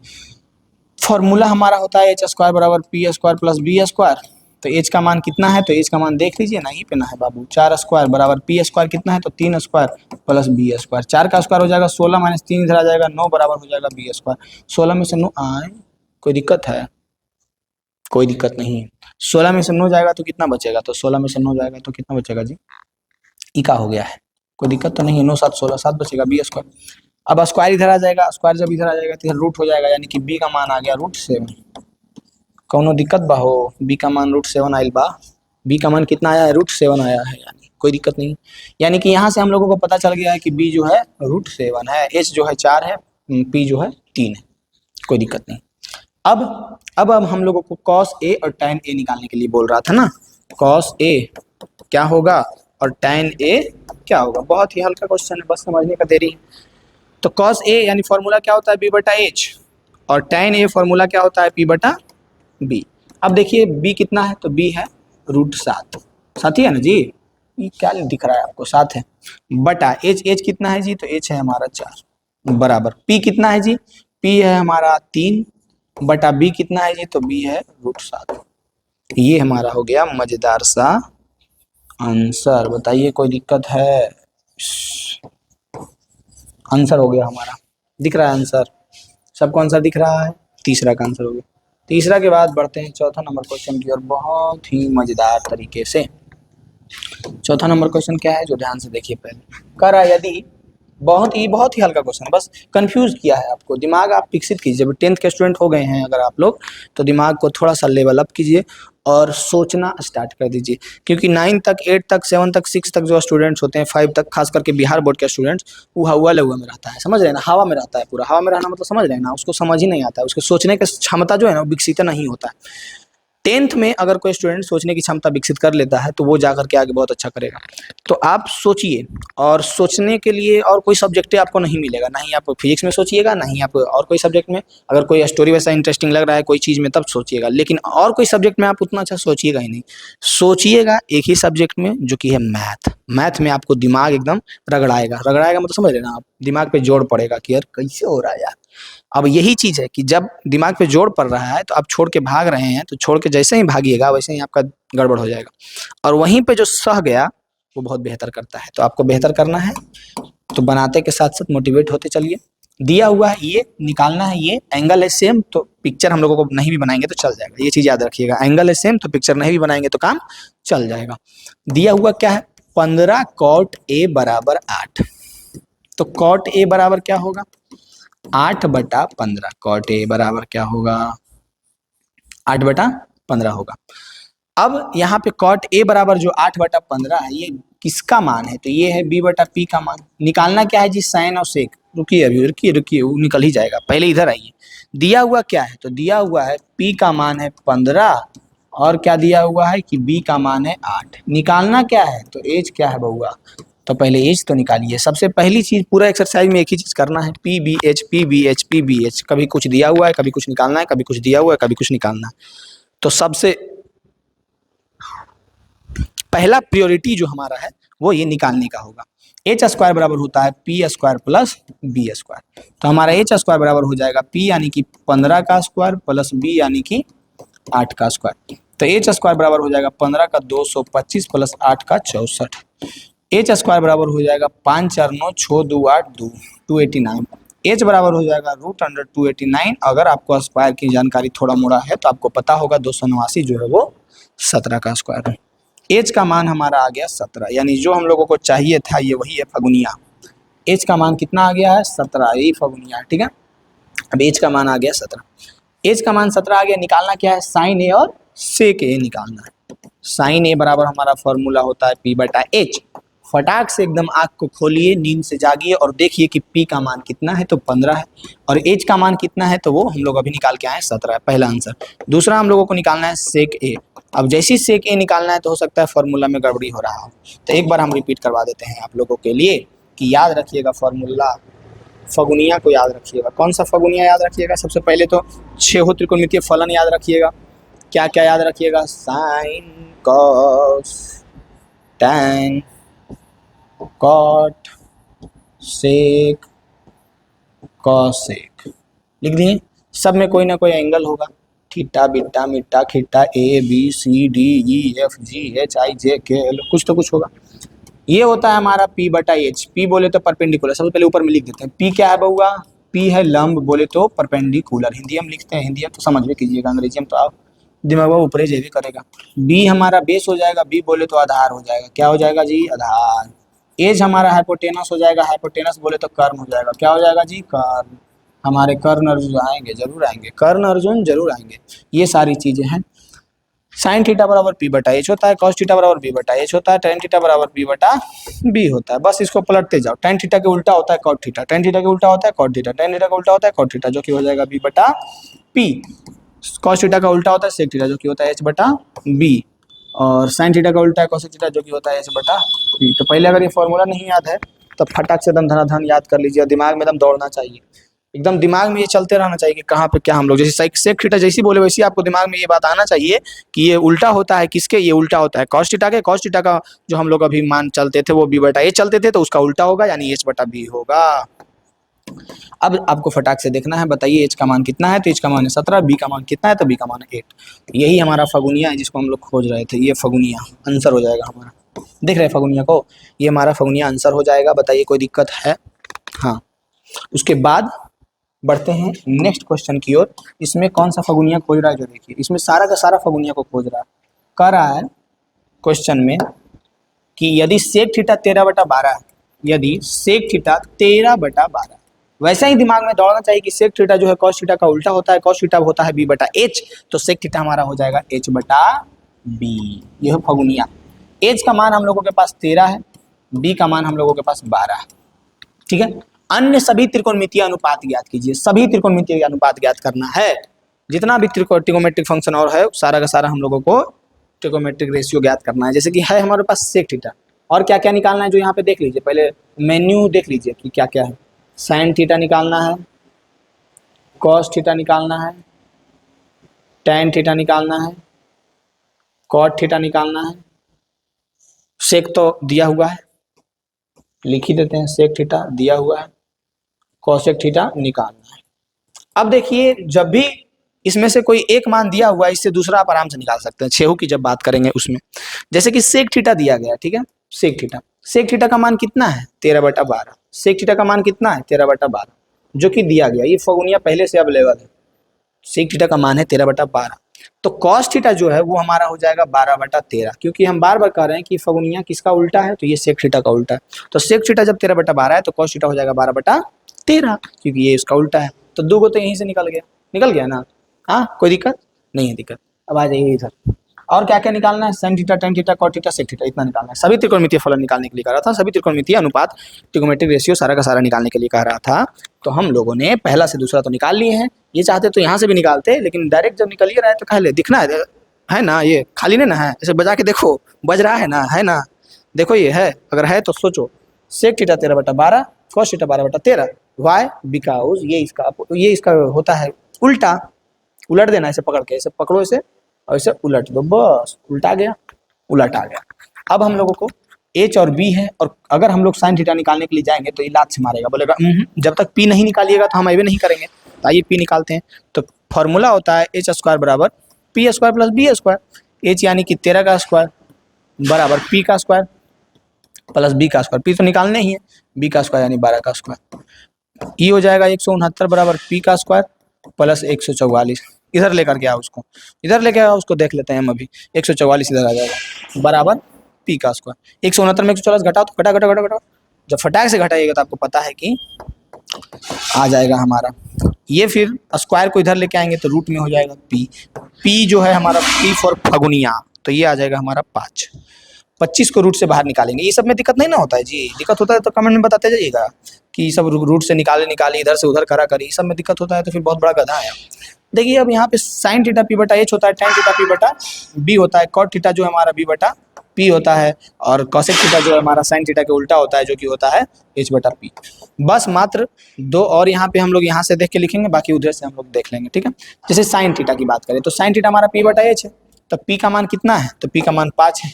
फॉर्मूला हमारा होता है h² बराबर p² प्लस b²। तो h का मान कितना है? तो h का मान देख लीजिए ना, ही पे ना है बाबू। 4² बराबर p² कितना है? तो 3² प्लस b²। 4 का स्क्वायर हो जाएगा 16 माइनस 3 इधर आ जाएगा 9 बराबर हो जाएगा b²। 16 में से 9 आए, कोई दिक्कत है? कोई दिक्कत नहीं है। 16 में से 9 जाएगा तो कितना बचेगा? तो 16 में से 9 जाएगा तो कितना बचेगा जी? ई का हो गया है, कोई दिक्कत तो नहीं है। 9 7 16, 7 बचेगा b²। अब स्क्वायर इधर आ जाएगा, स्क्वायर जब इधर आ जाएगा तो इधर रूट हो जाएगा, यानी कि बी का मान आ गया √7। कौनो दिक्कत बा हो, बी का मान √7 आयल बा, बी का मान कितना आया है, √7 आया है, यानी कोई दिक्कत नहीं। यानी कि यहाँ से हम लोगों को पता चल गया है कि बी जो है √7 है, एच जो है 4 है, पी जो है 3 है, कोई दिक्कत नहीं। अब हम लोगों को cos A और tan A निकालने के लिए बोल रहा था ना, cos A क्या होगा और tan A क्या होगा, बहुत ही हल्का क्वेश्चन है, बस समझने का देरी है। तो cos A यानी फॉर्मूला क्या होता है B/H, और tan A फॉर्मूला क्या होता है P/B। अब देखिए B कितना है, तो B है √7, साथ ही है ना जी, ये क्या दिख रहा है आपको, 7 है, बटा H कितना है जी, तो H है हमारा 4, बराबर P कितना है जी, P है हमारा 3, बटा B कितना है जी, तो B है √7। ये हमारा हो गया मजेदार सा आंसर। बताइए कोई दिक्कत है, आंसर हो गया हमारा, दिख रहा है आंसर, सबको आंसर दिख रहा है, तीसरा का आंसर हो गया। तीसरा के बाद बढ़ते हैं चौथा नंबर क्वेश्चन की ओर, बहुत ही मजेदार तरीके से। चौथा नंबर क्वेश्चन क्या है, जो ध्यान से देखिए पहले, कह रहा है यदि बहुत ही हल्का क्वेश्चन, बस कंफ्यूज किया है आपको, दिमाग आप विकसित कीजिए। जब 10th के स्टूडेंट हो गए हैं अगर आप लोग, तो दिमाग को थोड़ा सा लेवल अप कीजिए और सोचना स्टार्ट कर दीजिए, क्योंकि 9 तक 8 तक 7 तक 6 तक जो स्टूडेंट्स होते हैं, 5 तक खास करके बिहार बोर्ड के स्टूडेंट्स, वो हवा लहुआ में रहता है, समझ रहे हैं ना, हवा में रहता है पूरा, हवा में रहना मतलब समझ रहे हैं ना, उसको समझ ही नहीं आता है, उसके सोचने की क्षमता जो है ना वो विकसित नहीं होता है। 10th में अगर कोई स्टूडेंट सोचने की क्षमता विकसित कर लेता है तो वो जाकर के आगे बहुत अच्छा करेगा। तो आप सोचिए, और सोचने के लिए और कोई सब्जेक्ट आपको नहीं मिलेगा, ना ही आप फिजिक्स में सोचिएगा, ना ही आप और कोई सब्जेक्ट में, अगर कोई स्टोरी वैसा इंटरेस्टिंग लग रहा है कोई चीज़ में तब सोचिएगा, लेकिन और कोई सब्जेक्ट में आप उतना अच्छा सोचिएगा ही नहीं। सोचिएगा एक ही सब्जेक्ट में, जो कि है मैथ। मैथ में आपको दिमाग एकदम रगड़ाएगा, रगड़ाएगा मतलब समझ लेना, आप दिमाग पे जोर पड़ेगा कि यार कैसे हो रहा है यार। अब यही चीज़ है कि जब दिमाग पे जोर पड़ रहा है तो आप छोड़ के भाग रहे हैं, तो छोड़ के जैसे ही भागिएगा वैसे ही आपका गड़बड़ हो जाएगा, और वहीं पे जो सह गया वो बहुत बेहतर करता है। तो आपको बेहतर करना है, तो बनाते के साथ साथ मोटिवेट होते चलिए। दिया हुआ है ये, निकालना है ये, एंगल है सेम, तो पिक्चर हम लोगों को नहीं भी बनाएंगे तो चल जाएगा, ये चीज़ याद रखिएगा, एंगल है सेम तो पिक्चर नहीं भी बनाएंगे तो काम चल जाएगा। दिया हुआ क्या है, 15 cot A बराबर 8, तो cot A बराबर क्या होगा, 8/15, cot A बराबर क्या होगा, 8/15 होगा। अब यहाँ पे cot A बराबर जो 8/15 है, ये किसका मान है, तो ये है B/P का मान। निकालना क्या है जी, साइन और सेक, रुकिए अभी, रुकिए वो निकल ही जाएगा, पहले इधर आइए। दिया हुआ क्या है, तो दिया हुआ है P का मान है 15, और क्या दिया हुआ है कि B का मान है 8। निकालना क्या है, तो एज क्या है बउआ, तो पहले एज तो निकालिए। सबसे पहली चीज पूरा एक्सरसाइज में एक ही चीज करना है, PBH PBH PBH, कभी कुछ दिया हुआ है, कभी कुछ निकालना है, कभी कुछ दिया हुआ है, कभी कुछ निकालना है। तो सबसे पहला प्रियोरिटी जो हमारा है वो ये निकालने का होगा। h² बराबर होता है P² प्लस B², तो हमारा h² बराबर हो जाएगा P यानी कि 15 का स्क्वायर प्लस B यानी कि 8 का स्क्वायर। तो h² बराबर हो जाएगा 15 का 225 प्लस 8 का 64। h² बराबर हो जाएगा 5 4 9 6 2 8 2 289। h बराबर हो जाएगा √289। अगर आपको स्क्वायर की जानकारी थोड़ा मोड़ा है तो आपको पता होगा 289 जो है वो 17 का स्क्वायर है। एच का मान हमारा आ गया 17, यानी जो हम लोगों को चाहिए था ये वही है फगुनिया। एच का मान कितना आ गया है, 17, यही फगुनिया, ठीक है। अब एच का मान आ गया 17, एच का मान 17 आ गया। निकालना क्या है, साइन ए और सेक ए निकालना है। साइन ए बराबर हमारा फॉर्मूला होता है P/H। फटाक से एकदम आँख को खोलिए, नींद से जागिए और देखिए कि P का मान कितना है, तो 15 है, और H का मान कितना है, तो वो हम लोग अभी निकाल के आए 17 है, पहला आंसर। दूसरा हम लोगों को निकालना है सेक ए। अब जैसी सेक ए निकालना है तो हो सकता है फॉर्मूला में गड़बड़ी हो रहा हो, तो एक बार हम रिपीट करवा देते हैं आप लोगों के लिए कि याद रखिएगा फॉर्मूला। फगुनिया को याद रखिएगा। कौन सा फगुनिया याद रखिएगा, सबसे पहले तो 6 त्रिकोणमितीय फलन याद रखिएगा। क्या क्या याद रखिएगा, sine cos tan cot sec cosec लिख दिए। सब में कोई ना कोई एंगल होगा, थीटा बीटा मीटा खीटा ABCDEFGHIJKL, कुछ तो कुछ होगा। ये होता है हमारा P/H। P बोले तो परपेंडिकुलर, सबसे पहले ऊपर में लिख देते हैं। P क्या है बउआ, P है लंब, बोले तो परपेंडिकुलर। हिंदी हम लिखते हैं, हिंदी हम तो समझ में कीजिएगा, अंग्रेजी में तो आप दिमाग में ऊपर ही करेगा। B हमारा बेस हो जाएगा, B बोले तो आधार हो जाएगा। क्या हो जाएगा जी, आधार। एज हमारा हाइपोटेनस हो जाएगा, हाइपोटेनस बोले तो कर्म हो जाएगा, क्या हो जाएगा जी, कर्म। हमारे कर्ण अर्जुन आएंगे, जरूर आएंगे, कर्ण अर्जुन जरूर आएंगे। ये सारी चीजें हैं। साइन थीटा बराबर पी बटा एच होता है, कॉस थीटा बराबर बी बटा एच होता है, टेन थीटा बराबर बी बटा बी होता है। बस इसको पलटते जाओ, टेन थीटा के उल्टा होता है कॉट थीटा, टेन थीटा के उल्टा होता है कॉट थीटा, टेन थीटा का उल्टा होता है कॉट थीटा, जो कि हो जाएगा बी बटा पी। कॉस थीटा का उल्टा होता है सेक थीटा, जो कि होता है एच बटा बी। और साइन थीटा का उल्टा है कोसेक थीटा, जो कि होता है एच बटा बी। तो पहले अगर ये फॉर्मूला नहीं याद है तो फटाक से एकदम धनाधन याद कर लीजिए, दिमाग में एकदम दौड़ना चाहिए, एकदम दिमाग में ये चलते रहना चाहिए कि कहाँ पे क्या हम लोग, जैसे सेक थीटा जैसी बोले वैसी आपको दिमाग में ये बात आना चाहिए कि ये उल्टा होता है किसके, ये उल्टा होता है कॉस थीटा के। कॉस थीटा का जो हम लोग अभी मान चलते थे वो बी बटा ए चलते थे, तो उसका उल्टा होगा यानी एच बटा बी होगा। अब आपको फटाक से देखना है, बताइए एच का मान कितना है, तो एच का मान है 17, बी का मान कितना है, तो बी का मान है 8। यही हमारा फगुनिया है जिसको हम लोग खोज रहे थे, ये फगुनिया आंसर हो जाएगा हमारा। देख रहे हैं फगुनिया को, ये हमारा फगुनिया आंसर हो जाएगा। बताइए कोई दिक्कत है? हाँ। उसके बाद बढ़ते हैं नेक्स्ट क्वेश्चन की ओर। इसमें कौन सा फगुनिया खोज रहा है, जो देखिए इसमें सारा का सारा फगुनिया को खोज रहा है। कह रहा है क्वेश्चन में कि यदि सेक थीटा 13/12 है, यदि सेक थीटा 13/12, वैसा ही दिमाग में दौड़ना चाहिए कि सेक थीटा जो है कॉस थीटा का उल्टा होता है, कॉस थीटा होता है बी बटा एच, तो सेक थीटा हमारा हो जाएगा एच बटा बी। यह फगुनिया। एच का मान हम लोगों के पास 13 है, बी का मान हम लोगों के पास 12 है, ठीक है। अन्य सभी त्रिकोणमितीय अनुपात ज्ञात कीजिए, सभी त्रिकोणमितीय अनुपात ज्ञात करना है। जितना भी ट्रिकोमेट्रिक फंक्शन और है सारा का सारा हम लोगों को ट्रिकोमेट्रिक रेशियो ज्ञात करना है। जैसे कि है हमारे पास सेक थीटा, और क्या क्या निकालना है जो यहाँ पे देख लीजिए, पहले मेन्यू देख लीजिए कि क्या क्या है। साइन थीटा निकालना है, कॉस थीटा निकालना है, टैन थीटा निकालना है, कॉट थीटा निकालना है। सेक तो दिया हुआ है, लिख ही देते हैं, सेक थीटा दिया हुआ है, कॉसेक थीटा निकालना है। अब देखिए जब भी इसमें से कोई एक मान दिया हुआ है, इससे दूसरा आप आराम से निकाल सकते हैं छेहू की जब बात करेंगे उसमें। जैसे कि सेक थीटा दिया गया, ठीक है, सेक थीटा, सेक थीटा का मान कितना है 13/12, सेक थीटा का मान कितना है 13/12, जो कि दिया गया। ये फगुनिया पहले से अवेलेबल है, सेक थीटा का मान है 13/12। तो कॉस थीटा जो है वो हमारा हो जाएगा 12/13, क्योंकि हम बार बार कह रहे हैं कि फगुनिया किसका उल्टा है, तो ये सेक थीटा का उल्टा है। तो सेक थीटा जब 13/12 है तो कॉस थीटा हो जाएगा 12/13, क्योंकि ये इसका उल्टा है। तो दो गो तो यहीं से निकल गया ना। हाँ, कोई दिक्कत नहीं है, दिक्कत। अब आ जाइए इधर, और क्या क्या निकालना है, sine theta, tan theta, cot theta, sec theta, इतना निकालना है। सभी त्रिकोणमितीय फलन निकालने के लिए कह रहा था, सभी त्रिकोणमितीय अनुपात, ट्रिगोमेट्रिक रेशियो सारा का सारा निकालने के लिए कह रहा था। तो हम लोगों ने पहला से दूसरा तो निकाल लिए हैं, ये चाहते तो यहाँ से भी निकालते, लेकिन डायरेक्ट जब निकल ही रहा है तो कहले दिखना है ना, ये खाली नहीं ना है, ऐसे बजा के देखो, बज रहा है ना, देखो ये है, अगर है तो सोचो। Sec theta 13/12, cos theta 12/13, why because ये इसका होता है उल्टा। उलट देना, ऐसे पकड़ के, ऐसे पकड़ो इसे और इसे उलट दो, बस उल्टा गया, उलट आ गया। अब हम लोगों को एच और बी है, और अगर हम लोग साइन थीटा निकालने के लिए जाएंगे तो ये लात से मारेगा, बोलेगा जब तक पी नहीं निकालिएगा तो हम अभी नहीं करेंगे। तो आइए पी निकालते हैं। तो फॉर्मूला होता है एच स्क्वायर बराबर P square plus B square. H यानी कि 13 का स्क्वायर बराबर पी का स्क्वायर प्लस बी का स्क्वायर, पी तो निकालने ही है, बी का स्क्वायर यानी 12 का स्क्वायर। ई हो जाएगा 169 बराबर पी का स्क्वायर प्लस 144। इधर लेकर के आओ उसको, इधर लेके आओ उसको, देख लेते हैं हम अभी। 144 इधर आ जाएगा बराबर पी का स्क्वायर। 169 में 144 घटाओ तो घटा, जब फटाक से घटाइएगा तो आपको पता है कि आ जाएगा हमारा ये। फिर स्क्वायर को इधर लेके आएंगे तो रूट में हो जाएगा पी। पी जो है हमारा पी फॉर फगुनिया, तो ये आ जाएगा हमारा 5। 25 को रूट से बाहर निकालेंगे। ये सब में दिक्कत नहीं ना होता है जी, दिक्कत होता है तो कमेंट में बताते जाइएगा कि सब रूट से निकाले, इधर से उधर करा करी, सब में दिक्कत होता है तो फिर बहुत बड़ा गधा है। देखिए अब यहाँ पे साइन थीटा पी बटा एच होता है, टेन थीटा पी बटा बी होता है, कॉट थीटा जो है हमारा बी बटा पी होता है, और कॉसेक थीटा जो है हमारा साइन थीटा के उल्टा होता है, जो कि होता है एच बटा पी। बस मात्र दो और यहाँ पे हम लोग यहाँ से देख के लिखेंगे, बाकी उधर से हम लोग देख लेंगे, ठीक है। जैसे साइन थीटा की बात करें तो साइन थीटा हमारा पी बटा एच है, तो पी का मान कितना है, तो पी का मान 5 है।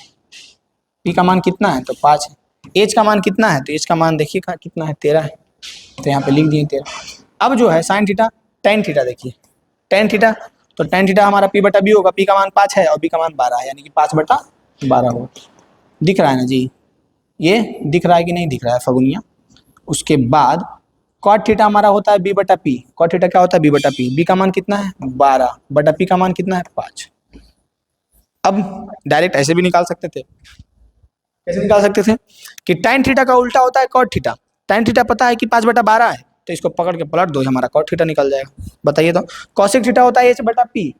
पी का मान कितना है, तो 5 है। एच का मान कितना है, तो एच का मान देखिए कितना है, 13 है, तो यहाँ पे लिख दिए 13। अब जो है साइन थीटा टेन थीटा, देखिए टेन थीटा, तो टेन थीटा हमारा पी बटा बी होगा, पी का मान 5 है और बी का मान 12 है, यानी कि 5/12 होगा। दिख रहा है ना जी, ये दिख रहा है कि नहीं दिख रहा है फगुनिया। उसके बाद कॉट थीटा हमारा होता है बी बटा पी। कॉट थीटा क्या होता है, बी बटा पी। बी का मान कितना है 12 बटा पी का मान कितना है 5। अब डायरेक्ट ऐसे भी निकाल सकते थे, कैसे निकाल सकते थे कि tan थीटा का उल्टा होता है cot थीटा। tan थीटा पता है कि 5/12 है, तो इसको पकड़ के पलट दो, हमारा cot थीटा निकल जाएगा। बताइए तो cosec थीटा होता है h/p,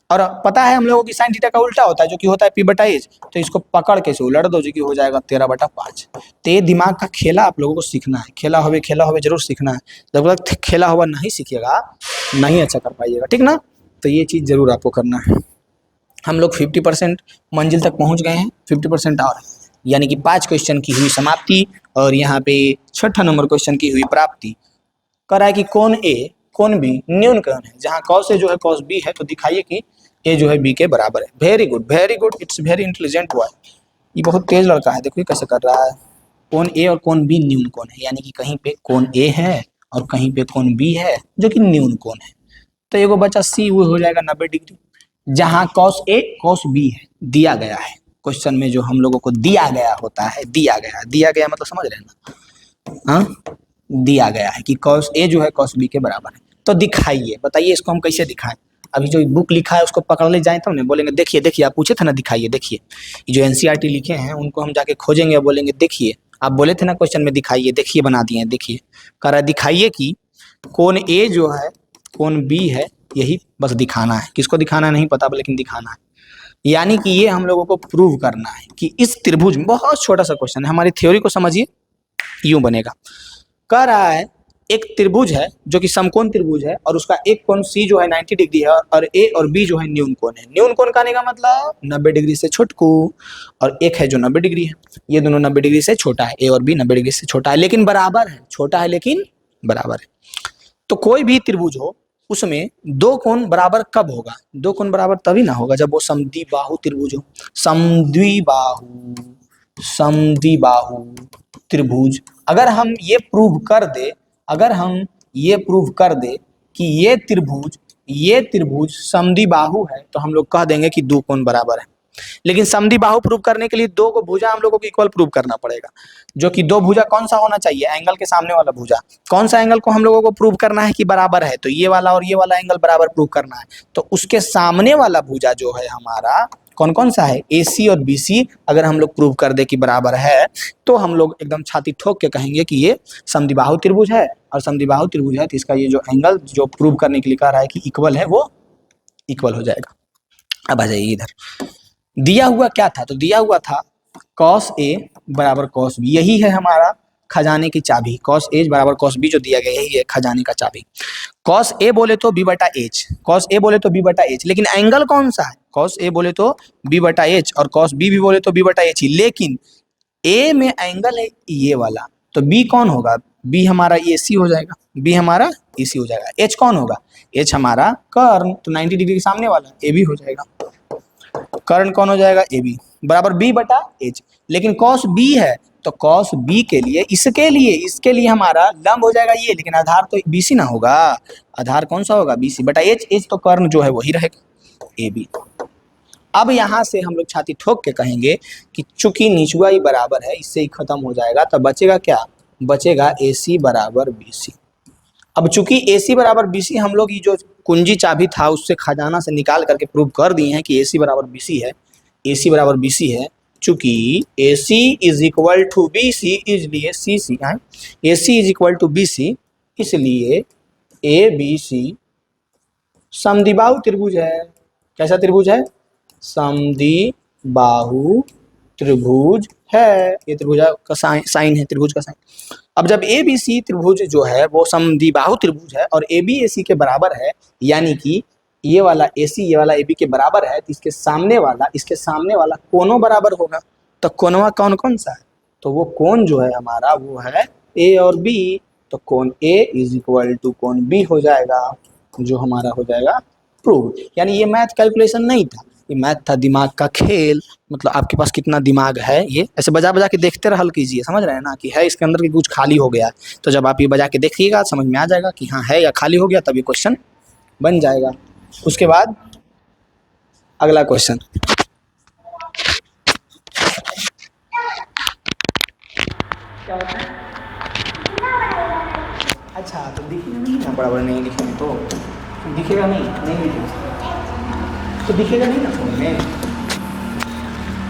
और पता है हम लोगों की sin थीटा का उल्टा होता है जो कि होता है p/h, तो इसको पकड़ के इसे उलट दो जो कि हो जाएगा 13/5। तो ये दिमाग का खेला आप लोगों को सीखना है, खेला हुए जरूर सीखना है। जब तक खेला हुआ नहीं सीखिएगा नहीं अच्छा कर पाइएगा, ठीक ना। तो ये चीज़ जरूर आपको करना है। हम लोग 50% मंजिल तक पहुंच गए हैं, 50% और, यानी कि 5 क्वेश्चन की हुई समाप्ति और यहाँ पे 6ठा नंबर क्वेश्चन की हुई प्राप्ति। कह रहा है कि कौन ए कौन बी न्यून कौन है, जहाँ कॉस ए जो है कॉस बी है, तो दिखाइए कि ए जो है बी के बराबर है। Very good, it's very intelligent boy. ये बहुत तेज लड़का है, देखिए कैसे कर रहा है। कौन ए और कौन बी न्यून कौन है, यानी कि कहीं पे कौन ए है और कहीं पे कौन बी है जो कि न्यून कौन है। तो एगो बच्चा सी वो हो जाएगा 90 डिग्री, जहाँ कॉस ए कॉस बी है, दिया गया है क्वेश्चन में, जो हम लोगों को दिया गया होता है, दिया गया मतलब समझ रहे हैं ना, हाँ दिया गया है कि कॉस ए जो है कॉस बी के बराबर है। तो दिखाइए, बताइए इसको हम कैसे दिखाएं। अभी जो बुक लिखा है उसको पकड़ ले जाए, तब ना बोलेंगे देखिए आप पूछे थे ना दिखाइए, देखिए ये जो एनसीईआरटी लिखे हैं उनको हम जाके खोजेंगे और बोलेंगे देखिए आप बोले थे ना क्वेश्चन में दिखाइए, देखिए बना दिए हैं। देखिए कह रहा है दिखाइए कि कौन ए जो है कौन बी है, यही बस दिखाना है। किसको दिखाना है नहीं पता, लेकिन दिखाना है। यानी कि ये हम लोगों को प्रूव करना है कि इस त्रिभुज में, बहुत छोटा सा क्वेश्चन है, हमारी थ्योरी को समझिए, यूं बनेगा। कह रहा है एक त्रिभुज है जो कि समकोण त्रिभुज है और उसका एक कोण सी जो है 90 डिग्री है और ए और बी जो है न्यून कोण है। न्यून कोण कहने का मतलब 90 डिग्री से छोटकू, और एक है जो 90 डिग्री है। ये दोनों 90 डिग्री से छोटा है, ए और बी 90 डिग्री से छोटा है लेकिन बराबर है, छोटा है लेकिन बराबर है। तो कोई भी त्रिभुज हो उसमें दो कोण बराबर कब होगा, दो कोण बराबर तभी ना होगा जब वो समद्विबाहु त्रिभुज हो। समद्विबाहु त्रिभुज अगर हम ये प्रूव कर दे कि ये त्रिभुज समद्विबाहु है, तो हम लोग कह देंगे कि दो कोण बराबर है। लेकिन समद्विबाहु प्रूव करने के लिए दो को भुजा हम लोगों को इक्वल प्रूव करना पड़ेगा, जो कि दो भुजा कौन सा होना चाहिए, एंगल के सामने वाला भुजा। कौन सा एंगल को हम लोगों को प्रूव करना है कि बराबर है, तो ये वाला और ये वाला एंगल बराबर प्रूव करना है। तो उसके सामने वाला भुजा जो है हमारा कौन कौन सा है, AC और BC, अगर हम लोग प्रूव कर दे कि बराबर है तो हम लोग एकदम छाती ठोक के कहेंगे कि ये समद्विबाहु त्रिभुज है। और समद्विबाहु त्रिभुज है तो इसका ये जो एंगल जो प्रूव करने के लिए कह रहा है कि इक्वल है, वो इक्वल हो जाएगा। अब आ जाइए इधर, दिया हुआ क्या था, तो दिया हुआ था cos A बराबर cos B, यही है हमारा खजाने की चाबी। cos A बराबर cos B जो दिया गया यही है खजाने का चाबी। cos A बोले तो B/H, लेकिन एंगल कौन सा है, cos A बोले तो B/H और cos B भी बोले तो B/H ही, लेकिन A में एंगल है ये वाला, तो B कौन होगा, B हमारा AC हो जाएगा, B हमारा AC हो जाएगा। H कौन होगा, H हमारा कर्ण, तो 90 डिग्री के सामने वाला AB हो जाएगा। कर्ण कौन हो जाएगा, AB बराबर B/H। लेकिन cos B है तो cos B के लिए इसके लिए हमारा लंब हो जाएगा ये, लेकिन आधार तो BC ना होगा, आधार कौन सा होगा BC/H। H तो कर्ण जो है वही रहेगा AB। अब यहाँ से हम लोग छाती ठोक के कहेंगे कि चूंकि निचुआ ही बराबर है, इससे ही खत्म हो जाएगा, तो बचेगा क्या, बचेगा AC बराबर BC। अब चूंकि AC बराबर BC हम लोग ये जो कुंजी चाबी था उससे खजाना से निकाल करके प्रूव कर दिए हैं कि AC बराबर BC है, AC बराबर BC है। चूंकि AC is equal to BC, इसलिए CC है, AC is equal to BC, इसलिए ABC समद्विबाहु त्रिभुज है। कैसा त्रिभुज है, समद्विबाहु त्रिभुज है। ये त्रिभुज का साइन है, त्रिभुज का साइन। अब जब ABC त्रिभुज जो है वो समद्विबाहु त्रिभुज है और AB AC के बराबर है, यानी कि ये वाला AC ये वाला AB के बराबर है, तो इसके सामने वाला कोनों बराबर होगा। तो कोनवा कौन कौन सा है, तो वो कोण जो है हमारा वो है A और B, तो कोण A इज इक्वल टू कोण B हो जाएगा, जो हमारा हो जाएगा प्रूव। यानी ये मैथ कैलकुलेशन नहीं था, ये मैथ था दिमाग का खेल। मतलब आपके पास कितना दिमाग है, ये ऐसे बजा बजा के देखते रह हल कीजिए, समझ रहे हैं ना, कि है इसके अंदर की कुछ खाली हो गया। तो जब आप ये बजा के देखिएगा समझ में आ जाएगा कि हाँ है या खाली हो गया, तब ये क्वेश्चन बन जाएगा। उसके बाद अगला क्वेश्चन, अच्छा तो दिखेगा नहीं ना, बराबर नहीं लिखेंगे तो दिखेगा नहीं लिखेंगे तो दिखेगा नहीं ना फोन में।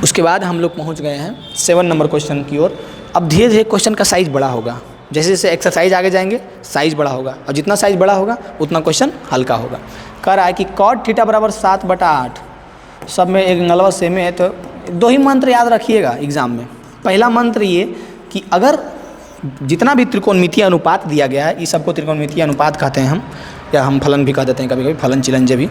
उसके बाद हम लोग पहुंच गए हैं 7 नंबर क्वेश्चन की ओर। अब धीरे धीरे क्वेश्चन का साइज बड़ा होगा, जैसे जैसे एक्सरसाइज आगे जाएंगे साइज बड़ा होगा, और जितना साइज बड़ा होगा उतना क्वेश्चन हल्का होगा। कह रहा है कि cot थीटा बराबर 7/8, सब में एक एंगलवा सेम है, तो 2 ही मंत्र याद रखिएगा एग्जाम में। पहला मंत्र ये कि अगर जितना भी त्रिकोणमितीय अनुपात दिया गया है, इस सबको त्रिकोणमितीय अनुपात कहते हैं हम, या हम फलन भी कह देते हैं कभी कभी, फलन चिलंजे भी।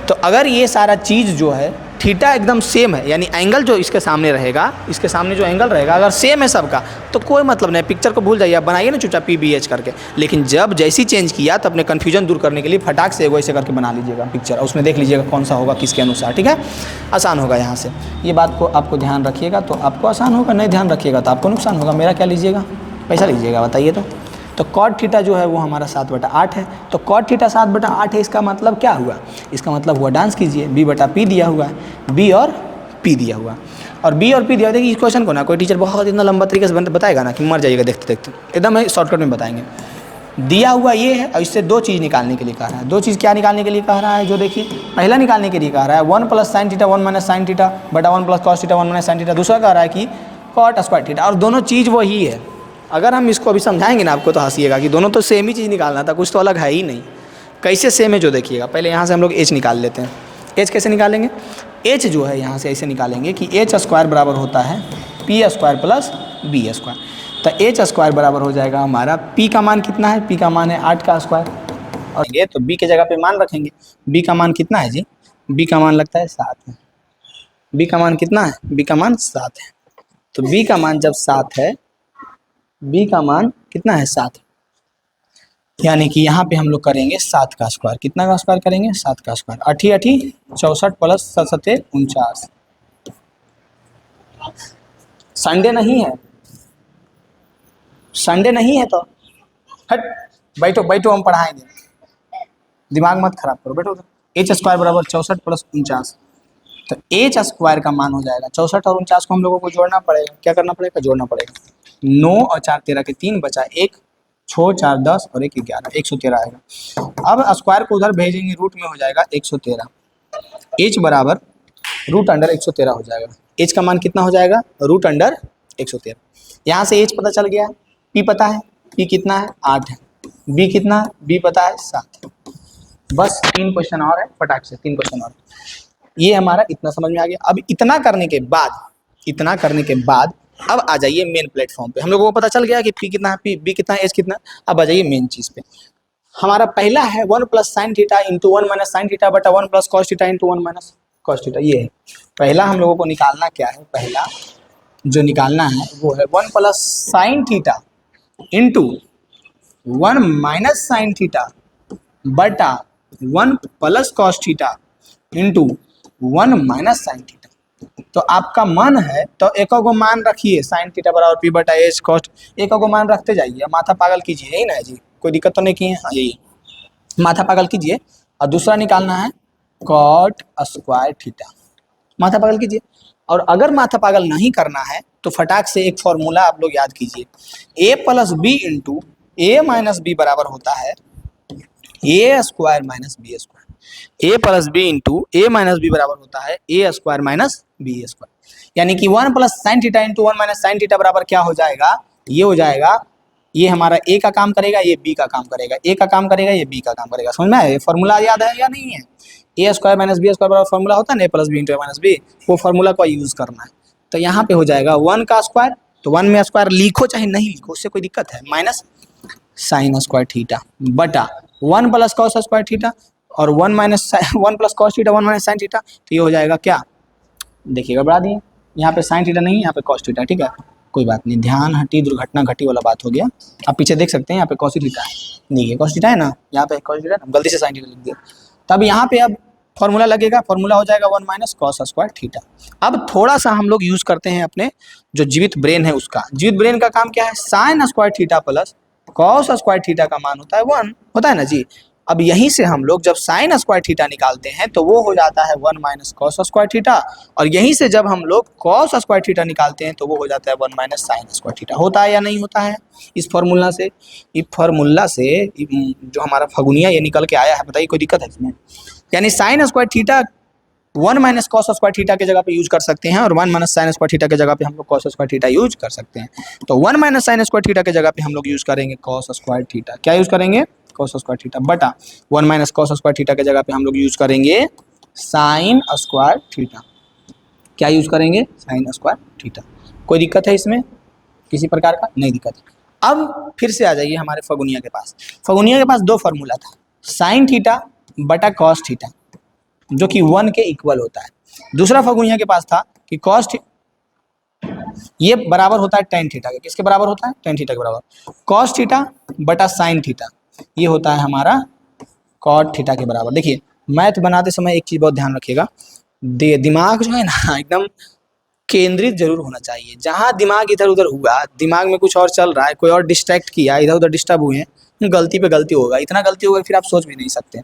तो अगर ये सारा चीज़ जो है थीटा एकदम सेम है, यानी एंगल जो इसके सामने रहेगा, इसके सामने जो एंगल रहेगा अगर सेम है सबका, तो कोई मतलब नहीं, पिक्चर को भूल जाइए, आप बनाइए ना चुपचाप PBH करके। लेकिन जब जैसी चेंज किया तो अपने कन्फ्यूजन दूर करने के लिए फटाक से एगो ऐसे करके बना लीजिएगा पिक्चर, और उसमें देख लीजिएगा कौन सा होगा किसके अनुसार, ठीक है। आसान होगा यहाँ से, ये बात को आपको ध्यान रखिएगा तो आपको आसान होगा, नहीं ध्यान रखिएगा तो आपको नुकसान होगा। मेरा क्या लीजिएगा, पैसा लीजिएगा, बताइए तो cot थीटा जो है वो हमारा 7/8 है। तो cot थीटा 7/8 है, इसका मतलब क्या हुआ, इसका मतलब हुआ डांस कीजिए, B/P दिया हुआ है, B और P दिया हुआ, और B और P दिया। देखिए इस क्वेश्चन को ना कोई टीचर बहुत इतना लंबा तरीके से बताएगा ना कि मर जाइएगा देखते देखते, एकदम शॉर्टकट में बताएंगे। दिया हुआ ये है और इससे 2 चीज़ निकालने के लिए कह रहा है। 2 चीज़ क्या निकालने के लिए कह रहा है, जो देखिए पहला निकालने के लिए कह रहा है 1 + sin थीटा 1 - sin थीटा बटा 1 + cos थीटा 1 - sin थीटा। दूसरा कह रहा है कि cot स्क्वायर थीटा, और दोनों चीज़ वही है। अगर हम इसको अभी समझाएंगे ना आपको तो हंसीएगा कि दोनों तो सेम ही चीज़ निकालना था, कुछ तो अलग है ही नहीं। कैसे सेम है जो देखिएगा, पहले यहाँ से हम लोग h निकाल लेते हैं। h कैसे निकालेंगे, h जो है यहाँ से ऐसे निकालेंगे कि h² बराबर होता है P² + B²। तो h² बराबर हो जाएगा हमारा, P का मान कितना है, P का मान है 8 का स्क्वायर, और ये तो B के जगह पे मान रखेंगे। B का मान कितना है जी, B का मान लगता है 7 है। B का मान कितना है, B का मान 7 है। तो B का मान जब 7 है, B का मान कितना है 7, यानी कि यहाँ पे हम लोग करेंगे 7 का स्क्वायर। कितना का स्क्वायर करेंगे, 7 का स्क्वायर। 8 × 8 = 64 + 7 = 49। संडे नहीं है, संडे नहीं है तो हट, बैठो बैठो, हम पढ़ाएंगे, दिमाग मत खराब करो, बैठो। h² बराबर 64 + 49। तो h² का मान हो जाएगा 64 और 49 को हम लोगों को जोड़ना पड़ेगा। क्या करना पड़ेगा, जोड़ना पड़ेगा। 9 और 4 13 के 3 बचा 1, 6 4 10 और 1 11, 113 आएगा। अब स्क्वायर को उधर भेजेंगे, रूट में हो जाएगा 113। h बराबर √113 हो जाएगा। h का मान कितना हो जाएगा, √113। यहाँ से h पता चल गया, p पता है, p कितना है 8 है, b कितना है, b पता है 7 है। बस 3 क्वेश्चन और है, फटाक से 3 क्वेश्चन और। ये हमारा इतना समझ में आ गया। अब इतना करने के बाद अब आ जाइए मेन प्लेटफॉर्म पे। हम लोगों को पता चल गया कि P कितना है, B कितना है, H कितना है। अब आ जाइए मेन चीज़ पे। हमारा पहला है 1 + sin थीटा × 1 - sin थीटा बटा 1 + cos थीटा × 1 - cos थीटा। ये है पहला, हम लोगों को निकालना क्या है, पहला जो निकालना है वो है 1 + sin थीटा × 1 - sin थीटा बटा 1 + cos थीटा × 1 - sin थीटा। तो आपका मन है तो एक गो मान रखिए, sin थीटा बराबर P/H cos, एक गो मान रखते जाइए, माथा पागल कीजिए, यही ना है जी, कोई दिक्कत तो नहीं की है। हाँ यही माथा पागल कीजिए। और दूसरा निकालना है cot स्क्वायर थीटा, माथा पागल कीजिए। और अगर माथा पागल नहीं करना है तो फटाक से एक फॉर्मूला आप लोग याद कीजिए, a + b × a - b बराबर होता है a² - b²। a + b × a - b बराबर होता है a² - b²। यानी कि 1 + sin थीटा × 1 - sin थीटा बराबर क्या हो जाएगा, ये हो जाएगा, ये हमारा a का काम करेगा, ये b का काम करेगा, a का काम करेगा, ये b का काम करेगा। समझ में आया, फॉर्मूला याद है या नहीं है, a² - b² बराबर फॉर्मूला होता है ना, a + b × a - b, वो फॉर्मूला को यूज करना है। तो यहाँ पे हो जाएगा 1 का स्क्वायर, तो 1 में स्क्वायर लिखो चाहे नहीं लिखो, उससे कोई दिक्कत है, माइनस sin स्क्वायर थीटा बटा 1 + cos स्क्वायर थीटा, और 1 + cos थीटा 1 - sin थीटा। तो ये हो जाएगा क्या, देखिएगा बढ़ा दिए, यहाँ पे sin थीटा नहीं, यहाँ पे cos थीटा, ठीक है, कोई बात नहीं, ध्यान हटी दुर्घटना घटी वाला बात हो गया। आप पीछे देख सकते हैं, यहाँ पे cos थीटा है, नहीं है cos थीटा है ना, यहाँ पे cos थीटा, गलती से sin थीटा लिख दिया। तब यहाँ पे अब फॉर्मूला लगेगा, फॉर्मूला हो जाएगा 1 - cos स्क्वायर थीटा। अब थोड़ा सा हम लोग यूज करते हैं अपने जो जीवित ब्रेन है उसका। जीवित ब्रेन का काम क्या है, sin square theta plus cos square theta का मान होता है 1, होता है ना जी। अब यहीं से हम लोग जब sin स्क्वायर थीटा निकालते हैं तो वो हो जाता है 1 - cos स्क्वायर थीटा, और यहीं से जब हम लोग cos स्क्वायर थीटा निकालते हैं तो वो हो जाता है 1 - sin स्क्वायर थीटा। होता है या नहीं होता है, इस फॉर्मूला से, इस फॉर्मूला से जो हमारा फगुनिया ये निकल के आया है, बताइए कोई दिक्कत है इसमें। यानी sin square theta one minus cos square theta के जगह पे यूज कर सकते हैं और one minus sine square theta के जगह पे हम लोग कॉस स्क्वायर थीटा यूज कर सकते हैं। तो one minus sine square theta के जगह पे हम लोग यूज करेंगे कॉस स्क्वायर थीटा। क्या यूज करेंगे? कॉस स्क्वायर थीटा बटा one minus cos square theta के जगह पे हम लोग यूज करेंगे साइन स्क्वायर थीटा। क्या यूज करेंगे? Sine square theta. कोई दिक्कत है इसमें किसी प्रकार का? नहीं दिक्कत है। अब फिर से आ जाइए हमारे फगुनिया के पास। फगुनिया के पास दो फार्मूला था, साइन थीटा बटा कॉस थीटा, जो कि 1 के इक्वल होता है। दूसरा फगुनिया के पास था कि कॉस ये बराबर होता है टेन थीटा के। किसके बराबर होता है? टेन थीटा के बराबर। कॉस थीटा बटा साइन थीटा ये होता है हमारा कॉट थीटा के बराबर। देखिए मैथ बनाते समय एक चीज बहुत ध्यान रखिएगा, दिमाग जो है ना एकदम केंद्रित जरूर होना चाहिए। जहाँ दिमाग इधर उधर हुआ, दिमाग में कुछ और चल रहा है, कोई और डिस्ट्रैक्ट किया, इधर उधर डिस्टर्ब हुए हैं, गलती पे गलती होगा, इतना गलती होगा फिर आप सोच भी नहीं सकते।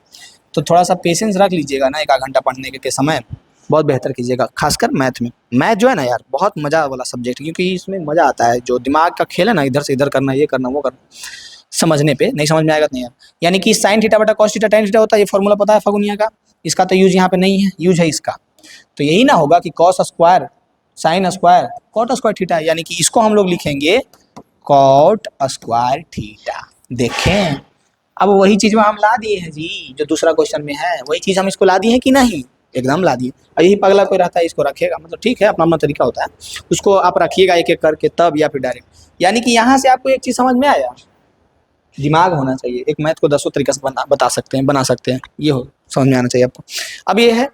तो थोड़ा सा पेशेंस रख लीजिएगा ना, एक आध घंटा पढ़ने के समय बहुत बेहतर कीजिएगा, खासकर मैथ में। मैथ जो है ना यार बहुत मजा वाला सब्जेक्ट है, क्योंकि इसमें मजा आता है। जो दिमाग का खेल है ना, इधर से इधर करना, ये करना वो करना, समझने पे नहीं समझ में आएगा तो नहीं यार। यानी कि साइन थीटा बटा कॉस थीटा टेन थीटा होता है, ये फॉर्मूला पता है फगुनिया का। इसका तो यूज यहाँ पे नहीं है, यूज है इसका। तो यही ना होगा कि cos square sine square cot square theta, यानी कि इसको हम लोग लिखेंगे कॉट स्क्वायर थीटा। देखें अब वही चीज में हम ला दिए हैं जी, जो दूसरा क्वेश्चन में है वही चीज हम इसको ला दिए हैं कि नहीं? एकदम ला दिए। और यही पगला कोई रहता है इसको रखेगा, मतलब ठीक है अपना अपना तरीका होता है, उसको आप रखिएगा एक एक करके तब, या फिर डायरेक्ट। यानी कि यहाँ से आपको एक चीज समझ में आया, दिमाग होना चाहिए। एक मैथ को 10 तरीका से बता सकते हैं, बना सकते हैं, ये हो समझ में आना चाहिए आपको। अब ये है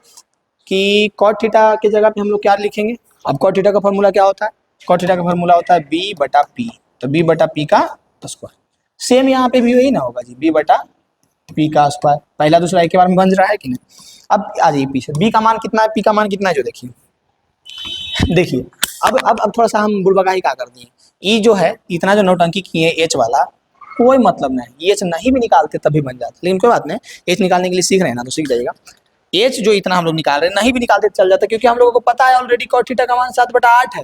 कि कॉट थीटा के जगह पे हम लोग क्या लिखेंगे? अब कॉट थीटा का फॉर्मूला क्या होता है? कॉट थीटा का फॉर्मूला होता है बी बटा पी। तो बी बटा पी का स्क्वायर। सेम यहाँ पे भी वही ना होगा जी, बी बटा पी का स्क्वायर। पहला दूसरा एक के बार में बन रहा है कि नहीं? अब आ जाइए पीछे, बी का मान कितना है, पी का मान कितना है, जो देखिए अब थोड़ा सा हम बुड़बकाई का कर दिए। ई जो है इतना जो नौटंकी किए एच वाला, कोई मतलब नहीं, एच नहीं भी निकालते तभी बन जाता, लेकिन कोई बात नहीं, एच निकालने के लिए सीख रहे हैं ना, तो सीख जाइएगा। एच जो इतना हम लोग निकाल रहे हैं, नहीं भी निकालते चल जाता, क्योंकि हम लोगों को पता है ऑलरेडी कॉट थीटा का मान 7/8 है।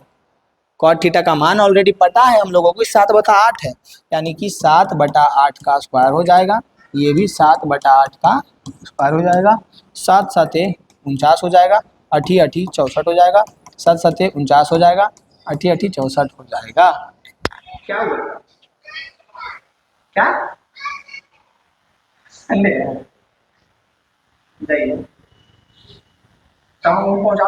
कॉट थीटा का मान ऑलरेडी पता है हम लोगों को 7/8 है, यानी कि 7/8 का स्क्वायर हो जाएगा। ये भी 7/8 का स्क्वायर हो जाएगा। 7 7 49 हो जाएगा, 8 8 64 हो जाएगा, 7 7 49 हो जाएगा, 8 8 64 हो जाएगा। क्या हुआ? क्या पहुंचा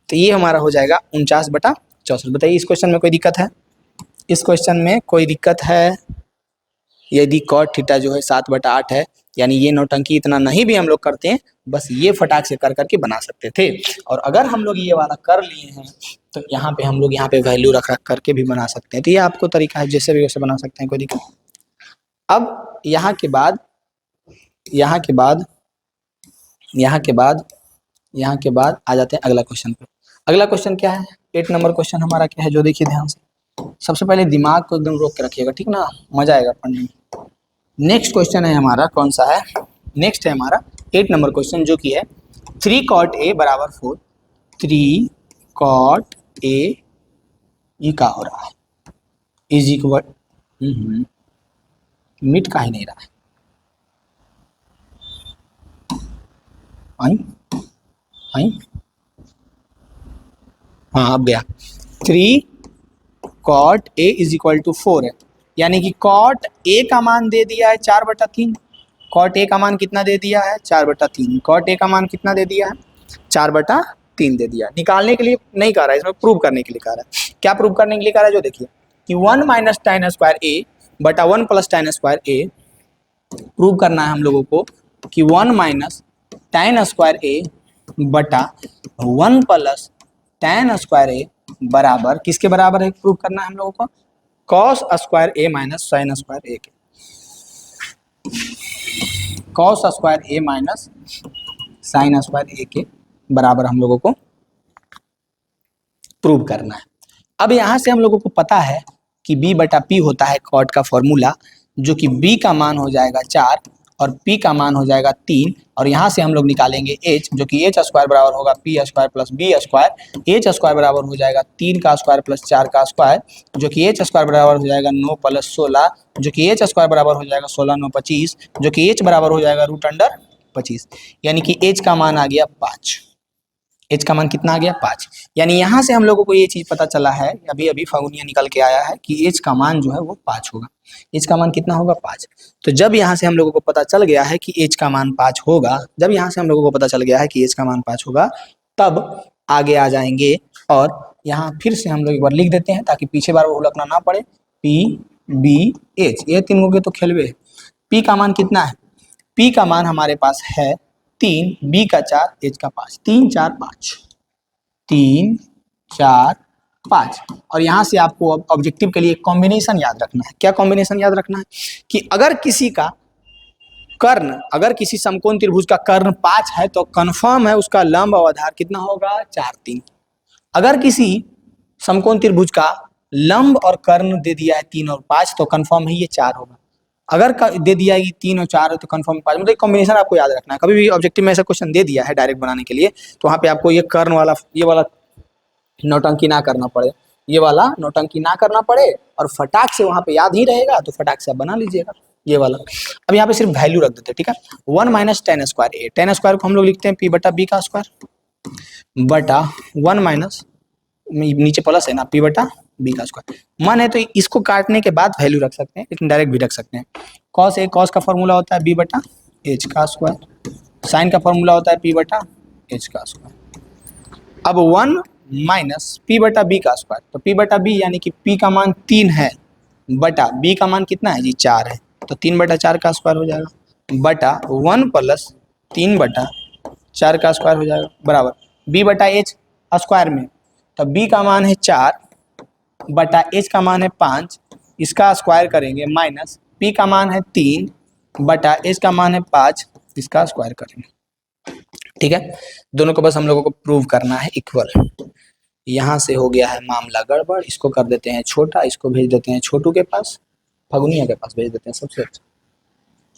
तो ये हमारा हो जाएगा 49/64। बताइए इस क्वेश्चन में कोई दिक्कत है? इस क्वेश्चन में कोई दिक्कत है? यदि कॉट थीटा जो है 7/8 है, यानी ये नौटंकी इतना नहीं भी हम लोग करते हैं, बस ये फटाक से कर करके बना सकते थे। और अगर हम लोग ये वाला कर लिए हैं तो यहाँ पे हम लोग यहाँ पे वैल्यू रख रख करके भी बना सकते हैं। तो ये आपको तरीका है, जैसे भी वैसे बना सकते हैं, कोई दिक्कत। अब यहाँ के बाद आ जाते हैं अगला क्वेश्चन पे। अगला क्वेश्चन क्या है? 8 नंबर क्वेश्चन हमारा क्या है, जो देखिए ध्यान से। सबसे पहले दिमाग को एकदम रोक के रखिएगा, ठीक ना, मजा आएगा पढ़ने में। नेक्स्ट क्वेश्चन है हमारा, कौन सा है? नेक्स्ट है हमारा 8 नंबर क्वेश्चन, जो कि है 3 cot A बराबर 4। 3 cot A ये क्या हो रहा है? इज इक्वल मिट का ही नहीं रहा है। आई हाँ अब गया। 3 cot A is equal to 4 है, यानी कि cot A का मान दे दिया है 4/3। cot A का मान कितना दे दिया है? 4/3। cot A का मान कितना दे दिया है? 4/3 दे दिया। निकालने के लिए नहीं कह रहा है, इसमें प्रूव करने के लिए कह रहा है। क्या प्रूव करने के लिए कह रहा है? जो देखिए कि 1 माइनस tan स्क्वायर A बटा 1 plus tan square A। Prove करना है हम लोगों को कि 1 माइनस tan स्क्वायर A बटा 1 प्लस tan स्क्वायर A बराबर किसके बराबर है? प्रूव करना है हम लोगों को cos square A minus sine square A के। cos square A minus sine square A के बराबर हम लोगों को प्रूव करना है। अब यहाँ से हम लोगों को पता है कि b/p होता है cot का फॉर्मूला, जो कि b का मान हो जाएगा 4 और p का मान हो जाएगा 3 और यहाँ से हम लोग निकालेंगे h जो कि h स्क्वायर बराबर होगा p square plus b square. h square बराबर हो जाएगा 3 का स्क्वायर प्लस 4 का स्क्वायर जो कि h स्क्वायर बराबर हो जाएगा 9 प्लस 16 जो कि h स्क्वायर बराबर हो जाएगा 16 9 25 जो कि h बराबर हो जाएगा √25 यानी कि h का मान आ गया 5। h का मान कितना आ गया 5। यानी यहाँ से हम लोगों को ये चीज पता चला है, अभी अभी फगुनिया निकल के आया है कि h का मान जो है वो 5 होगा। h का मान कितना होगा 5। तो जब यहाँ से हम लोगों को पता चल गया है कि h का मान 5 होगा, जब यहाँ से हम लोगों को पता चल गया है कि h का मान 5 होगा, तब आगे आ जाएंगे और यहाँ फिर से हम लोग एक बार लिख देते हैं ताकि पीछे बार भुलकना ना पड़े। p b h ये तीनों के तो खेलवे। p का मान कितना है, p का मान हमारे पास है 3, b का 4, h का 5, 3 4 5, 3 4 5। और यहाँ से आपको अब ऑब्जेक्टिव के लिए कॉम्बिनेशन याद रखना है। क्या कॉम्बिनेशन याद रखना है कि अगर किसी का कर्ण, अगर किसी समकोण त्रिभुज का कर्ण 5 है तो कंफर्म है उसका लंब और आधार कितना होगा 4 3। अगर किसी समकोण त्रिभुज का लंब और कर्ण दे दिया है 3 और 5 तो कंफर्म है ये 4 होगा। अगर दे दिया है 3 और 4 है तो कंफर्म 5। मतलब कॉम्बिनेशन आपको याद रखना है। कभी भी ऑब्जेक्टिव में ऐसा क्वेश्चन दे दिया है डायरेक्ट बनाने के लिए तो वहाँ पे आपको ये कर्ण वाला, ये वाला नौटंकी ना करना पड़े, ये वाला नौटंकी ना करना पड़े और फटाक से वहाँ पे याद ही रहेगा तो फटाक से आप बना लीजिएगा ये वाला। अब यहाँ पे सिर्फ वैल्यू रख देते हैं, ठीक है। 1 माइनस टेन स्क्वायर ए, टेन स्क्वायर को हम लोग लिखते हैं p बटा b का स्क्वायर बटा 1 माइनस, नीचे प्लस है ना, p बटा b का स्क्वायर। मन है तो इसको काटने के बाद वैल्यू रख सकते हैं लेकिन डायरेक्ट भी रख सकते हैं। कॉस ए, कॉस का फॉर्मूला होता है b बटा h का स्क्वायर, साइन का फॉर्मूला होता है p बटा h का स्क्वायर। अब 1 माइनस p बटा b का स्क्वायर, तो p बटा b यानी कि p का मान 3 है बटा b का मान कितना है जी 4 है, तो 3 बटा 4 का स्क्वायर हो जाएगा बटा 1 प्लस 3 बटा 4 का स्क्वायर हो जाएगा बराबर b बटा h स्क्वायर में, तो b का मान है 4 बटा h का मान है 5, इसका स्क्वायर करेंगे माइनस p का मान है 3 बटा h का मान है 5, इसका स्क्वायर करेंगे। ठीक है, दोनों को बस हम लोगों को प्रूव करना है इक्वल। यहाँ से हो गया है मामला गड़बड़, इसको कर देते हैं छोटा, इसको भेज देते हैं छोटू के पास, फगुनिया के पास भेज देते हैं सबसे अच्छा।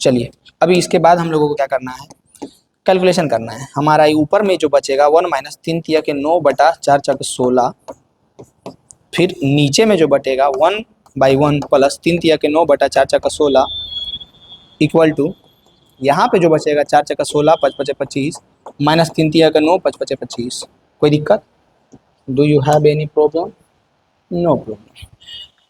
चलिए अभी इसके बाद हम लोगों को क्या करना है, कैलकुलेशन करना है। हमारा ऊपर में जो बचेगा 1 माइनस 3 तिया के 9 बटा 4 चक 16, फिर नीचे में जो बटेगा 1/1 प्लस 3 तिया के 9 बटा 4 चक 16 इक्वल टू यहाँ पे जो बचेगा 4 चक्का 16 5 5 25 माइनस 3 तिया का 9 5 5 25। कोई दिक्कत, do you have any problem? No problem.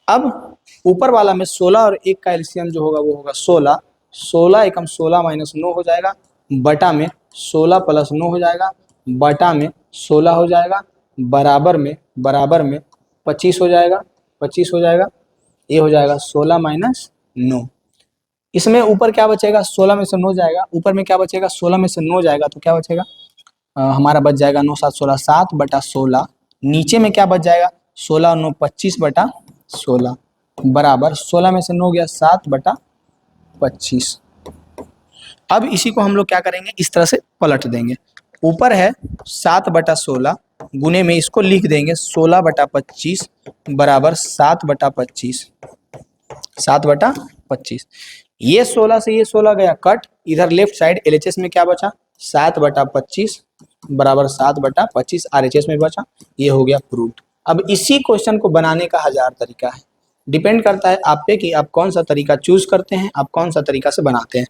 अब ऊपर वाला में 16 और 1 का एलसीएम जो होगा वो होगा 16, 16 एकम 16 माइनस 9 हो जाएगा बटा में 16 प्लस 9 हो जाएगा बटा में 16 हो जाएगा बराबर में 25 हो जाएगा, 25 हो जाएगा, ये हो जाएगा 16 माइनस 9। इसमें ऊपर क्या बचेगा 16 में से 9 जाएगा, ऊपर में क्या बचेगा 16 में से 9 जाएगा तो क्या बचेगा हमारा बच जाएगा 9 7 16 7 बटा 16, नीचे में क्या बच जाएगा 16 और 9 25 बटा 16 बराबर 16 में से 9 गया 7 बटा 25। अब इसी को हम लोग क्या करेंगे इस तरह से पलट देंगे, ऊपर है 7 बटा 16 गुने में इसको लिख देंगे 16 बटा 25 बराबर 7 बटा 25, 7 बटा 25। ये 16 से ये 16 गया कट, इधर लेफ्ट साइड एलएचएस में क्या बचा 7 बटा 25 बराबर 7 बटा 25 आरएचएस में बचा, ये हो गया प्रूव्ड। अब इसी क्वेश्चन को बनाने का 1000 तरीका है, डिपेंड करता है आप पे कि आप कौन सा तरीका चूज करते हैं, आप कौन सा तरीका से बनाते हैं।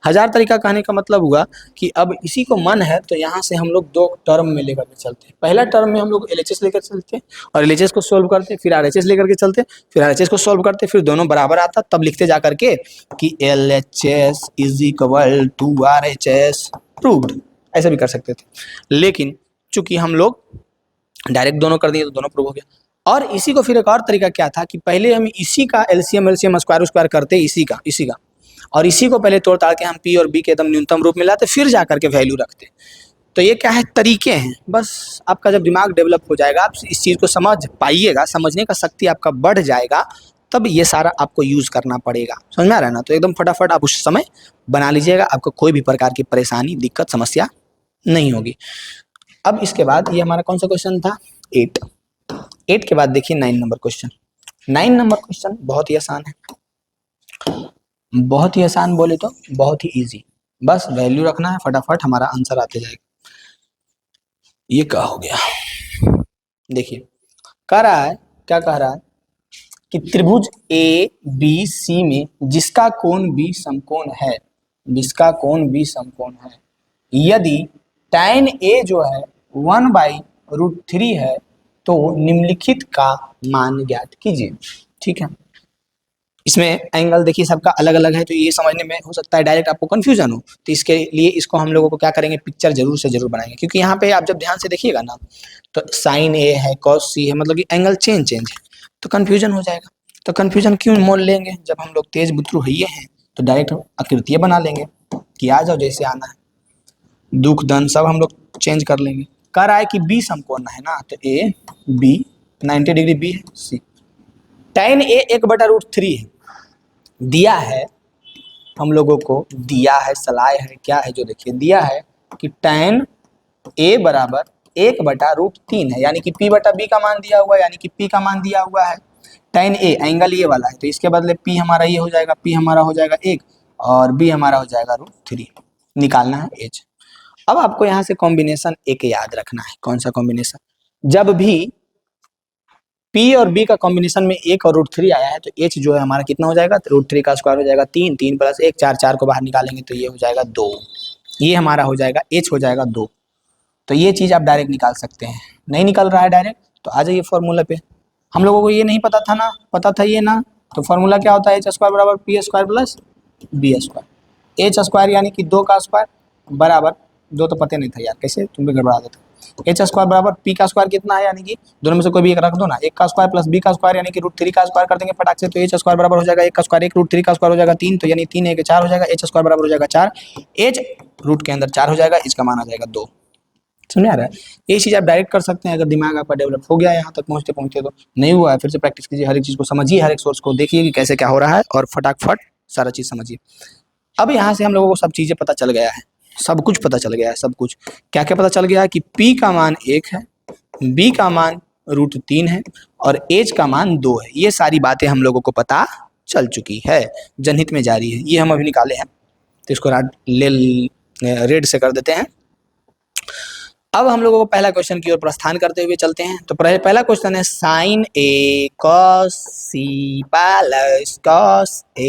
1000 तरीका कहने का मतलब हुआ कि अब इसी को मन है तो यहाँ से हम लोग 2 टर्म में लेकर के चलते हैं। पहला टर्म में हम लोग एलएचएस लेकर चलते हैं और एलएचएस को सोल्व करते हैं, फिर आरएचएस लेकर के चलते हैं, फिर आरएचएस को सोल्व करते हैं, फिर दोनों बराबर आता तब लिखते जा करके कि LHS is equal to RHS proved, ऐसा भी कर सकते थे। लेकिन चूंकि हम लोग डायरेक्ट दोनों कर दिए तो दोनों प्रूव हो गया। और इसी को फिर एक और तरीका क्या था कि पहले हम इसी का एलसीएम स्क्वायर करते इसी का और इसी को पहले तोड़ ताड़ के हम पी और बी के एकदम न्यूनतम रूप में लाते, फिर जा करके वैल्यू रखते। तो ये क्या है तरीके हैं, बस आपका जब दिमाग डेवलप हो जाएगा आप इस चीज़ को समझ पाइएगा, समझने का शक्ति आपका बढ़ जाएगा, तब ये सारा आपको यूज़ करना पड़ेगा। समझ में आ रहा है ना? तो एकदम फटाफट आप उस समय बना लीजिएगा, आपको कोई भी प्रकार की परेशानी दिक्कत समस्या नहीं होगी। अब इसके बाद ये हमारा कौन सा क्वेश्चन था 8 के बाद देखिए 9 नंबर क्वेश्चन। 9 नंबर क्वेश्चन बहुत ही आसान है। बहुत ही आसान बोले तो बहुत ही इजी, बस वैल्यू रखना है, फटाफट हमारा आंसर आते जाएगा। ये क्या हो गया, देखिए कह रहा है, क्या कह रहा है कि त्रिभुज ए बी सी में जिसका कोण बी समकोण है, जिसका कोण बी समकोण है, यदि tan ए जो है 1/√3 है तो निम्नलिखित का मान ज्ञात कीजिए। ठीक है, इसमें एंगल देखिए सबका अलग अलग है, तो ये समझने में हो सकता है डायरेक्ट आपको कंफ्यूजन हो, तो इसके लिए इसको हम लोगों को क्या करेंगे, पिक्चर जरूर से जरूर बनाएंगे, क्योंकि यहाँ पे आप जब ध्यान से देखिएगा ना तो साइन ए है, कॉस सी है, मतलब कि एंगल चेंज है, तो कंफ्यूजन हो जाएगा। तो कंफ्यूजन क्यों मोल लेंगे, जब हम लोग तेज बुद्धू है हैं तो डायरेक्ट आकृतियाँ बना लेंगे कि आ जाओ जैसे आना है, दुख दन सब हम लोग चेंज कर लेंगे। कह रहा है कि बी समकोण है ना, तो ए बी 90 डिग्री बी है, सी tan ए 1/√3 है, दिया है हम लोगों को, दिया है सलाह है क्या है, जो देखिए दिया है कि tan a बराबर 1/√3 है, यानी कि p बटा b का मान दिया हुआ है, यानी कि p का मान दिया हुआ है tan a एंगल ये वाला है, तो इसके बदले p हमारा ये हो जाएगा, p हमारा हो जाएगा 1 और b हमारा हो जाएगा √3, निकालना है h। अब आपको यहाँ से कॉम्बिनेशन एक याद रखना है, कौन सा कॉम्बिनेशन, जब भी P और B का कॉम्बिनेशन में 1 और √3 आया है तो H जो है हमारा कितना हो जाएगा, √3 का स्क्वायर हो जाएगा 3, 3 + 1 4, 4 को बाहर निकालेंगे तो ये हो जाएगा 2, ये हमारा हो जाएगा H हो जाएगा 2। तो ये चीज़ आप डायरेक्ट निकाल सकते हैं, नहीं निकल रहा है डायरेक्ट तो आ जाइए फॉर्मूला पे। हम लोगों को ये नहीं पता था ना, पता था ये ना, तो फॉर्मूला क्या होता है, H² बराबर P² + B², H² यानी कि 2 का स्क्वायर बराबर 2 तो पता नहीं था यार, कैसे तुम भी गड़बड़ा देते। H² बराबर P का स्क्वायर कितना है, यानी कि दोनों में से कोई भी एक रख दो ना, 1 का स्क्वायर + B का स्क्वायर यानी कि √3 का स्क्वायर कर देंगे फटाक से, तो H² बराबर हो जाएगा 1 का स्क्वायर 1, √3 का स्क्वायर हो जाएगा 3, तो यानी 3 1 4 हो जाएगा, H² बराबर हो जाएगा 4, H रूट के अंदर 4 हो जाएगा, H का मान आ जाएगा 2। समझ आ रहा है, ये चीज़ आप डायरेक्ट कर सकते हैं अगर दिमाग आपका डेवलप हो गया है यहाँ तक पहुँचते पहुँचते, तो नहीं हुआ है फिर से प्रैक्टिस कीजिए, हर एक चीज़ को समझिए, हर एक सोर्स को देखिए कि कैसे क्या हो रहा है और फटाफट सारा चीज़ समझिए। अब यहाँ से हम लोगों को सब चीज़ें पता चल गया है, सब कुछ पता चल गया है, सब कुछ क्या क्या पता चल गया है कि P का मान 1 है, B का मान √3 है और H का मान 2 है, ये सारी बातें हम लोगों को पता चल चुकी है, जनहित में जारी है, ये हम अभी निकाले हैं, तो इसको रेड से कर देते हैं। अब हम लोगों को पहला क्वेश्चन की ओर प्रस्थान करते हुए चलते हैं। तो पहला क्वेश्चन है sin A cos C plus cos A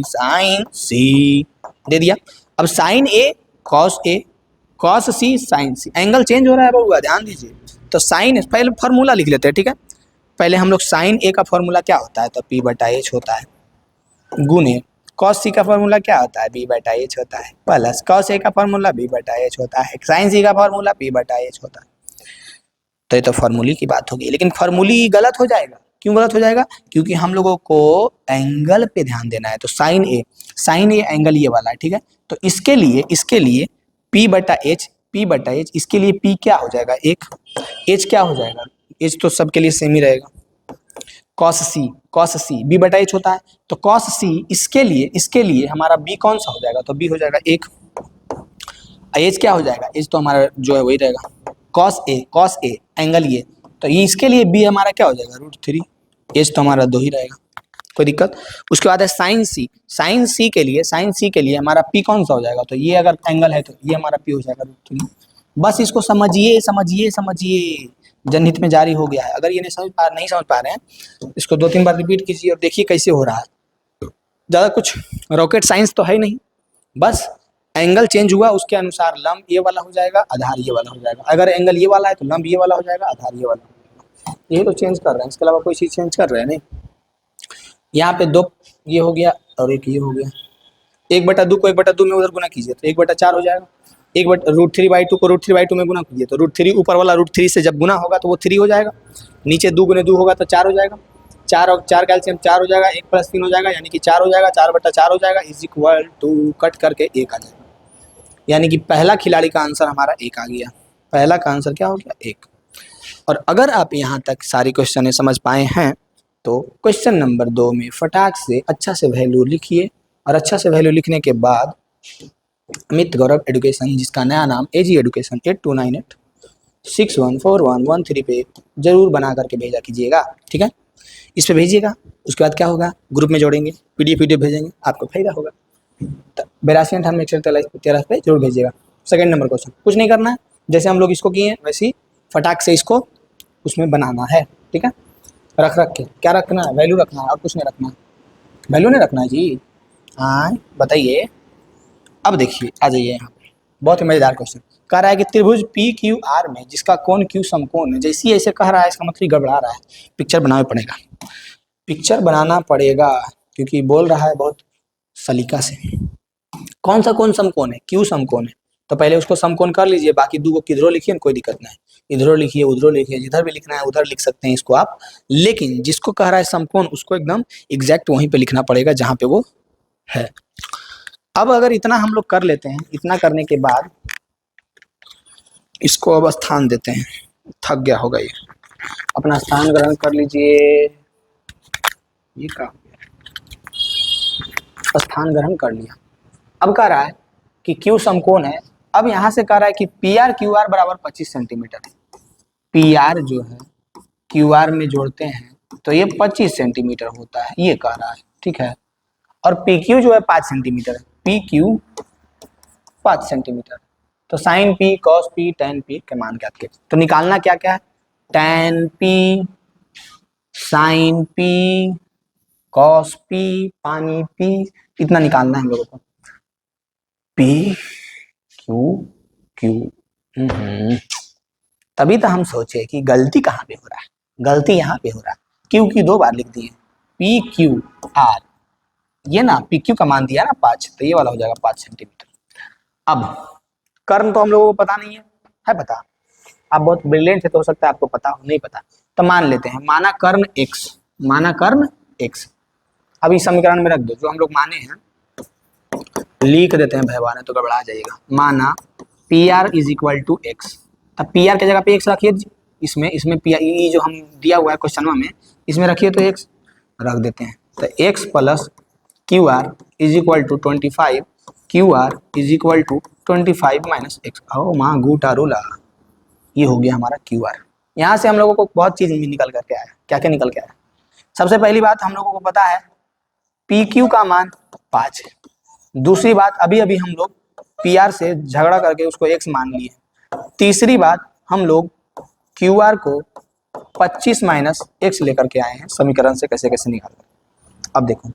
sin C दे दिया। अब sin A cos C sin C, angle change हो रहा है बउआ, ध्यान दीजिए। तो साइन, पहले फॉर्मूला लिख लेते हैं, ठीक है। पहले हम लोग sin A का फॉर्मूला क्या होता है, तो P/H होता है, गुने cos C का फॉर्मूला क्या होता है, B/H होता है, प्लस cos A का फॉर्मूला B/H होता है, sin C का फॉर्मूला P/H होता है। तो ये तो फॉर्मूले की बात होगी, लेकिन फॉर्मूली गलत हो जाएगा, क्यों गलत हो जाएगा, क्योंकि हम लोगों को एंगल पे ध्यान देना है। तो sin A एंगल ये वाला है, ठीक है। तो इसके लिए P/H इसके लिए P क्या हो जाएगा 1, H क्या हो जाएगा, H तो सबके लिए सेम ही रहेगा, cos C B/H होता है, तो cos C इसके लिए हमारा B कौन सा हो जाएगा, तो B हो जाएगा 1, H क्या हो जाएगा, H तो हमारा जो है वही रहेगा cos A एंगल ये, तो ये इसके लिए B हमारा क्या हो जाएगा √3, H तो हमारा 2 ही रहेगा, कोई दिक्कत। उसके बाद है sin C के लिए हमारा P कौन सा हो जाएगा, तो ये अगर एंगल है तो ये हमारा P हो जाएगा √3। बस इसको समझिए, जनहित में जारी हो गया है। अगर ये नहीं समझ पा रहे हैं, इसको 2-3 बार रिपीट कीजिए और देखिए कैसे हो रहा है। ज़्यादा कुछ रॉकेट साइंस तो है नहीं, बस एंगल चेंज हुआ उसके अनुसार लंब ये वाला हो जाएगा, आधार ये वाला हो जाएगा। अगर एंगल ये वाला है तो लंब ये वाला हो जाएगा, आधार ये वाला हो जाएगा। ये तो चेंज कर रहे हैं, इसके अलावा कोई चीज़ चेंज कर रहे हैं नहीं। यहाँ पे 2 ये हो गया और 1 ये हो गया, 1/2 को 1/2 में उधर गुना कीजिए तो 1/4 हो जाएगा, √3/2 को √3/2 में गुना कीजिए तो √3 ऊपर वाला √3 से जब गुना होगा तो वो 3 हो जाएगा, नीचे 2 × 2 होगा तो 4 हो जाएगा, 4 और 4 कैल्शियम 4 हो जाएगा, 1 + 3 हो जाएगा, यानी कि 4 हो जाएगा, 4/4 हो जाएगा, = कट करके 1 आ जाएगा, यानी कि पहला खिलाड़ी का आंसर हमारा 1 आ गया। पहला का आंसर क्या हो गया 1। और अगर आप यहाँ तक सारी क्वेश्चन समझ पाए हैं तो क्वेश्चन नंबर 2 में फटाक से अच्छा से वैल्यू लिखिए, और अच्छा से वैल्यू लिखने के बाद अमित गौरव एजुकेशन, जिसका नया नाम AG एजुकेशन 8298 614113 पे जरूर बना करके भेजा कीजिएगा, ठीक है। इस पे भेजिएगा, उसके बाद क्या होगा, ग्रुप में जोड़ेंगे, पीडीएफ भेजेंगे, आपको फायदा होगा। 82 98 143 पे जरूर भेजिएगा। सेकंड नंबर क्वेश्चन, कुछ नहीं करना है, जैसे हम लोग इसको किए हैं वैसे ही फटाक से इसको उसमें बनाना है, ठीक है। रख के क्या रखना है, वैल्यू रखना है और कुछ नहीं रखना है, वैल्यू नहीं रखना है जी। हाँ बताइए। अब देखिए आ जाइए यहाँ पे, बहुत ही मजेदार क्वेश्चन कह रहा है कि त्रिभुज पी क्यू आर में जिसका कोण क्यू समकोण है। जैसे ही ऐसे कह रहा है इसका मतलब गड़बड़ा रहा है, पिक्चर बनाना पड़ेगा, पिक्चर बनाना पड़ेगा क्योंकि बोल रहा है बहुत सलीका से। कौन सा कोण समकोण है, क्यू समकोण है, तो पहले उसको समकोण कर लीजिए, बाकी दो को किधरों लिखिए, कोई दिक्कत नहीं, इधरों लिखिए उधरों लिखिए, जिधर भी लिखना है उधर लिख सकते हैं इसको आप, लेकिन जिसको कह रहा है समकोण उसको एकदम एग्जैक्ट वहीं पे लिखना पड़ेगा जहां पे वो है। अब अगर इतना हम लोग कर लेते हैं, इतना करने के बाद इसको अब स्थान देते हैं, थक गया होगा ये, अपना स्थान ग्रहण कर लीजिए। ये क्या, स्थान ग्रहण कर लिया। अब कह रहा है कि क्यू समकोण है, अब यहां से कह रहा है कि पी आर क्यू आर बराबर 25 सेंटीमीटर। पी आर जो है क्यू आर में जोड़ते हैं तो ये 25 सेंटीमीटर होता है, ये कह रहा है, ठीक है। और पी क्यू जो है 5 सेंटीमीटर है, पी क्यू 5 सेंटीमीटर, तो sine P cos P tan P के मान ज्ञात कीजिए। तो निकालना क्या क्या है, tan P sine P cos P पानी पी, इतना निकालना है हम लोगों को। पी क्यू क्यू, तभी तो हम सोचे कि गलती कहाँ पे हो रहा है, गलती यहाँ पे हो रहा है। क्यू की 2 बार लिख दिए, पी क्यू आर, ये ना पी क्यू का मान दिया ना 5, तो ये वाला हो जाएगा 5 सेंटीमीटर। अब कर्ण तो हम लोगों को पता नहीं है पता, आप बहुत ब्रिलियंट है तो हो सकता है आपको पता हो, नहीं पता तो मान लेते हैं, माना कर्ण x, माना कर्ण x। अब इस समीकरण में रख दो जो हम लोग माने हैं, लिख देते हैं भैया, तो गड़बड़ा जाएगा। माना P R is equal to X, तब पी आर की जगह पे एक्स रखिए, इसमें पी आर जो हम दिया हुआ है क्वेश्चन में, इसमें रखिए तो एक्स रख देते हैं, तो X plus Q R is equal to 25, Q R is equal to 25 minus X. ओ माँ गुटा रोला, ये हो गया हमारा क्यू आर। यहाँ से हम लोगों को बहुत चीज निकल करके आया, क्या क्या निकल के आया। सबसे पहली बात हम लोगों को पता है पी क्यू का मान 5 है। दूसरी बात अभी अभी हम लोग पी आर से झगड़ा करके उसको एक्स मान लिए। तीसरी बात हम लोग क्यू आर को 25 माइनस एक्स लेकर के आए हैं समीकरण से, कैसे कैसे निकाल कर। अब देखो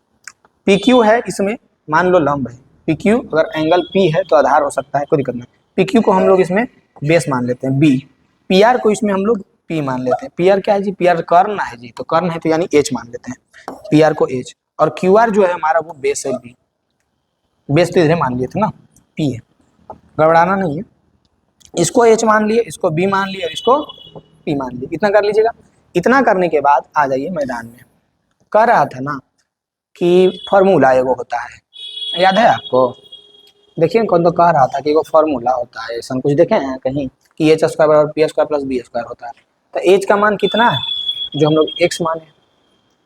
पी क्यू है, इसमें मान लो लंब है, पी क्यू अगर एंगल पी है तो आधार हो सकता है, कोई दिक्कत नहीं। पी क्यू को हम लोग इसमें बेस मान लेते हैं बी, पी आर को इसमें हम लोग पी मान लेते हैं। पी आर क्या है जी, पी आर कर्ण है जी, तो कर्ण है तो यानी एच मान लेते हैं, पी आर को एच, और क्यू आर जो है हमारा वो बेस है बी, बेस तो इधर मान लिए थे ना, पी है, गड़बड़ाना नहीं है। इसको एच मान लिए, इसको बी मान लिए और इसको पी मान लिए, इतना कर लीजिएगा। इतना करने के बाद आ जाइए मैदान में, कह रहा था ना कि फॉर्मूला एगो होता है, याद है आपको, देखिए कौन तो कह रहा था कि वो फॉर्मूला होता है, ऐसा कुछ देखे हैं कहीं कि एच स्क्वायर बराबर P square plus B square होता है। तो एच का मान कितना है, जो हम लोग एक्स माने,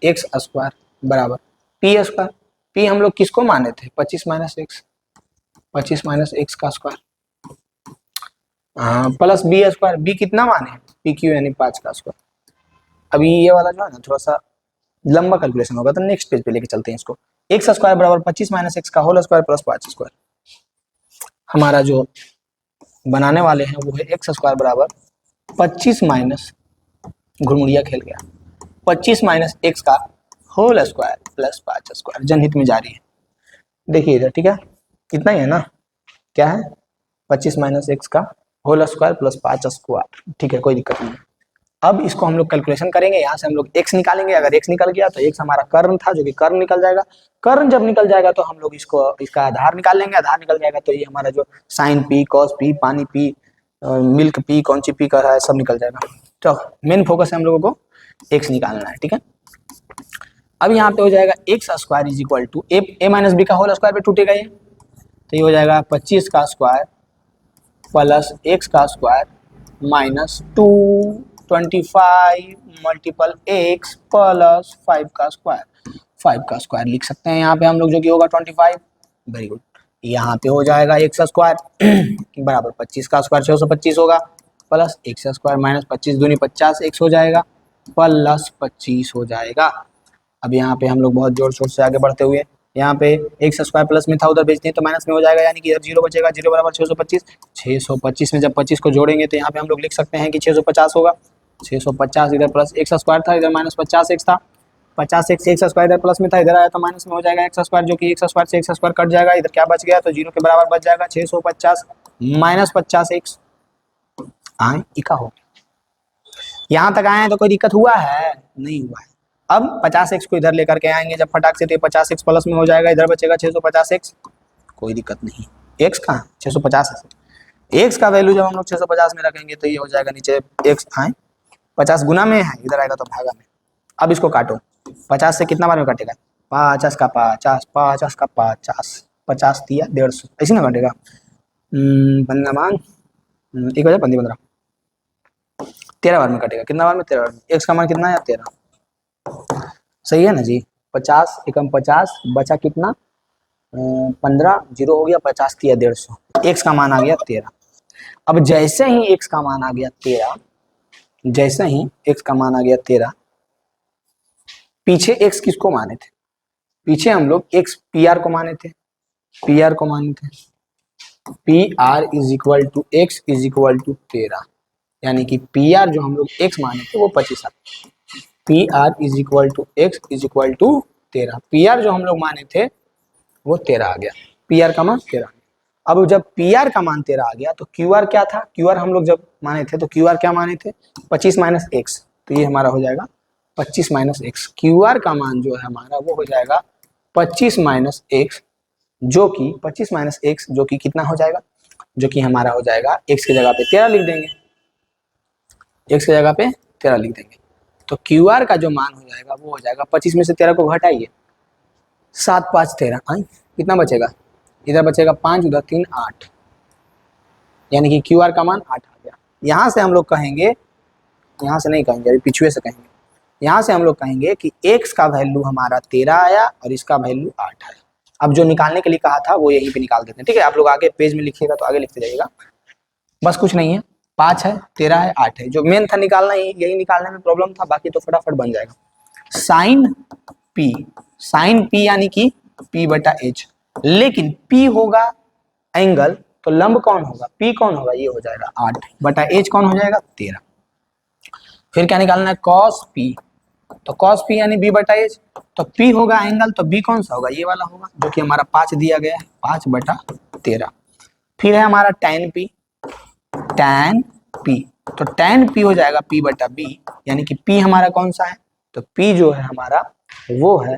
एक्स स्क्वायर बराबर पी स्क्वायर, पी हम लोग किसको माने थे, 25 माइनस एक्स, 25 माइनस एक्स का square, plus B square, B कितना माने, पी क्यू यानी 5 का स्क्वायर। अभी ये वाला जो है ना थोड़ा सा लंबा कैलकुलेशन होगा, तो नेक्स्ट पेज पे लेके चलते हैं इसको। एक्स स्क्वायर बराबर 25 माइनस एक्स का होल स्क्वायर प्लस 5 स्क्वायर। हमारा जो बनाने वाले हैं वो है एक्स स्क्वायर बराबर 25 माइनस, घुड़मुड़िया खेल गया, 25 माइनस एक्स का होल स्क्वायर प्लस 5 स्क्वायर, जनहित में जारी है। देखिए इधर, ठीक है, इतना ही है ना, क्या है 25 माइनस एक्स का होल स्क्वायर प्लस 5 स्क्वायर, ठीक है, कोई दिक्कत नहीं। अब इसको हम लोग कैलकुलेशन करेंगे, यहाँ से हम लोग x निकालेंगे, अगर x निकल गया तो x हमारा कर्ण था जो कि कर्ण निकल जाएगा, कर्ण जब निकल जाएगा तो हम लोग इसको इसका आधार निकाल लेंगे, आधार निकल जाएगा तो ये हमारा जो साइन पी कॉस पी पानी पी मिल्क पी कौन सी पी का है सब निकल जाएगा। तो मेन फोकस है हम लोगों को x निकालना है, ठीक है। अब यहाँ पे हो जाएगा X square is equal to A minus B का होल स्क्वायर पे टूटेगा ये, तो ये हो जाएगा 25 का स्क्वायर प्लस एक्स का square minus 25 multiple X plus 5 का स्क्वायर, 5 का स्क्वायर लिख सकते हैं यहाँ पे हम लोग, जो कि होगा 25। वेरी गुड, यहाँ पे हो जाएगा एक्स स्क्वायर बराबर 25 का स्क्वायर 625 होगा, प्लस एक्स स्क्वायर माइनस 25 दूनी 50 एक्स हो जाएगा, प्लस 25 हो जाएगा। अब यहाँ पे हम लोग बहुत जोर शोर से आगे बढ़ते हुए, यहाँ पे एक्स स्क्वायर प्लस में था, उधर भेजते हैं तो माइनस में हो जाएगा, यानी कि इधर जीरो बचेगा। जीरो बराबर 625। 625 में जब 25 को जोड़ेंगे तो यहाँ पे हम लोग लिख सकते हैं कि 650 होगा। 650 इधर प्लस एक्स स्क्वायर था, इधर माइनस 50 एक्स था। 50 एक्स स्क्वायर इधर प्लस में था, इधर आया तो माइनस में हो जाएगा एक्स स्क्वायर, जो कि एक्स स्क्वायर से एक्स स्क्वायर कट जाएगा। इधर क्या बच गया, तो जीरो के बराबर बच जाएगा 650 माइनस 50 एक्स। हाँ इका हो, यहाँ तक आए हैं तो कोई दिक्कत हुआ है? नहीं हुआ है। अब 50 एक्स को इधर लेकर के आएंगे जब फटाक से, तो 50 एक्स प्लस में हो जाएगा, इधर बचेगा 650 एक्स। कोई दिक्कत नहीं, एक्स कहाँ 650 है, एक्स का वैल्यू जब हम लोग 650 में रखेंगे तो ये हो जाएगा नीचे एक्स आए 50 गुना में है, इधर आएगा तो भागा में। अब इसको काटो, 50 से कितना बार में कटेगा, 50 का 50, 50 का 50, 50 दिया 150, ऐसे ना कटेगा। 15 1 बजे 15 13 बार में कटेगा। कितना बार में, 13 बार में। एक्स का मान कितना है, 13। सही है ना जी। 50 एकम 50 बचा कितना, 15, जीरो हो गया, 50 दिया 150, एक्स का मान आ गया 13। अब जैसे ही एक्स का मान आ गया 13, जैसे ही एक्स का मान आ गया 13, पीछे एक्स किसको माने थे, पीछे हम लोग एक्स पी आर को माने थे, पी आर को माने थे। P R is equal to X is equal to 13, यानी कि पी आर जो हम लोग एक्स माने थे वो 25 आता। P R is equal to X is equal to 13, P R जो हम लोग माने थे वो 13 आ गया, पी आर का मान 13। अब जब पी आर का मान 13 आ गया तो क्यू आर क्या था, क्यू आर हम लोग जब माने थे तो क्यू आर क्या माने थे, 25 माइनस एक्स, तो ये हमारा हो जाएगा 25 माइनस एक्स। क्यू आर का मान जो है हमारा वो हो जाएगा 25 माइनस एक्स, जो कि 25 माइनस एक्स जो कि कितना हो जाएगा, जो कि हमारा हो जाएगा एक्स की जगह पे 13 लिख देंगे, एक्स की जगह पे 13 लिख देंगे। तो क्यू आर का जो मान हो जाएगा वो हो जाएगा 25 में से 13 को घटाइए, 7 5 13, कितना बचेगा, इधर बचेगा 5, उधर 3 8, यानी कि क्यू आर का मान 8 आ गया। यहाँ से हम लोग कहेंगे, यहाँ से नहीं कहेंगे, अभी पिछुए से कहेंगे, यहाँ से हम लोग कहेंगे कि x का वैल्यू हमारा 13 आया और इसका वैल्यू 8 आया। अब जो निकालने के लिए कहा था वो यहीं पे निकाल देते हैं, ठीक है। आप लोग आगे पेज में लिखिएगा तो आगे लिखते जाइएगा, बस कुछ नहीं है। 5 है, 13 है, 8 है, जो मेन था निकालना यही निकालने में प्रॉब्लम था, बाकी तो फटाफट बन जाएगा। साइन पी यानी कि p बटा h, लेकिन p होगा एंगल तो लंब कौन होगा, p कौन होगा, ये हो जाएगा 8 बटा h कौन हो जाएगा 13। फिर क्या निकालना है, cos p, तो cos p यानी b बटा h, तो p होगा एंगल तो b कौन सा होगा, ये वाला होगा, जो कि हमारा 5 दिया गया है, 5 बटा 13। फिर है हमारा tan p, तो tan p हो जाएगा p बटा b, यानी कि p हमारा कौन सा है, तो p जो है हमारा वो है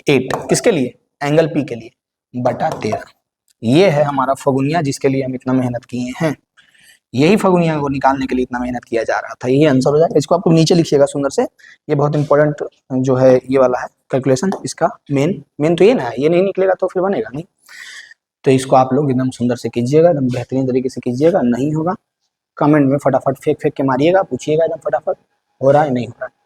8, किसके लिए, एंगल p के लिए, बटा 13। ये है हमारा फगुनिया जिसके लिए हम इतना मेहनत किए हैं, यही फगुनिया को निकालने के लिए इतना मेहनत किया जा रहा था, यही आंसर हो जाएगा। इसको आपको नीचे लिखिएगा सुंदर से, ये बहुत इंपॉर्टेंट जो है ये वाला है कैलकुलेशन, इसका मेन तो ये ना है, ये नहीं निकलेगा तो फिर बनेगा नहीं। तो इसको आप लोग एकदम सुंदर से कीजिएगा, एकदम बेहतरीन तरीके से कीजिएगा। नहीं होगा कमेंट में फटाफट फेंक के मारिएगा, पूछिएगा एकदम फटाफट हो रहा है नहीं हो रहा है।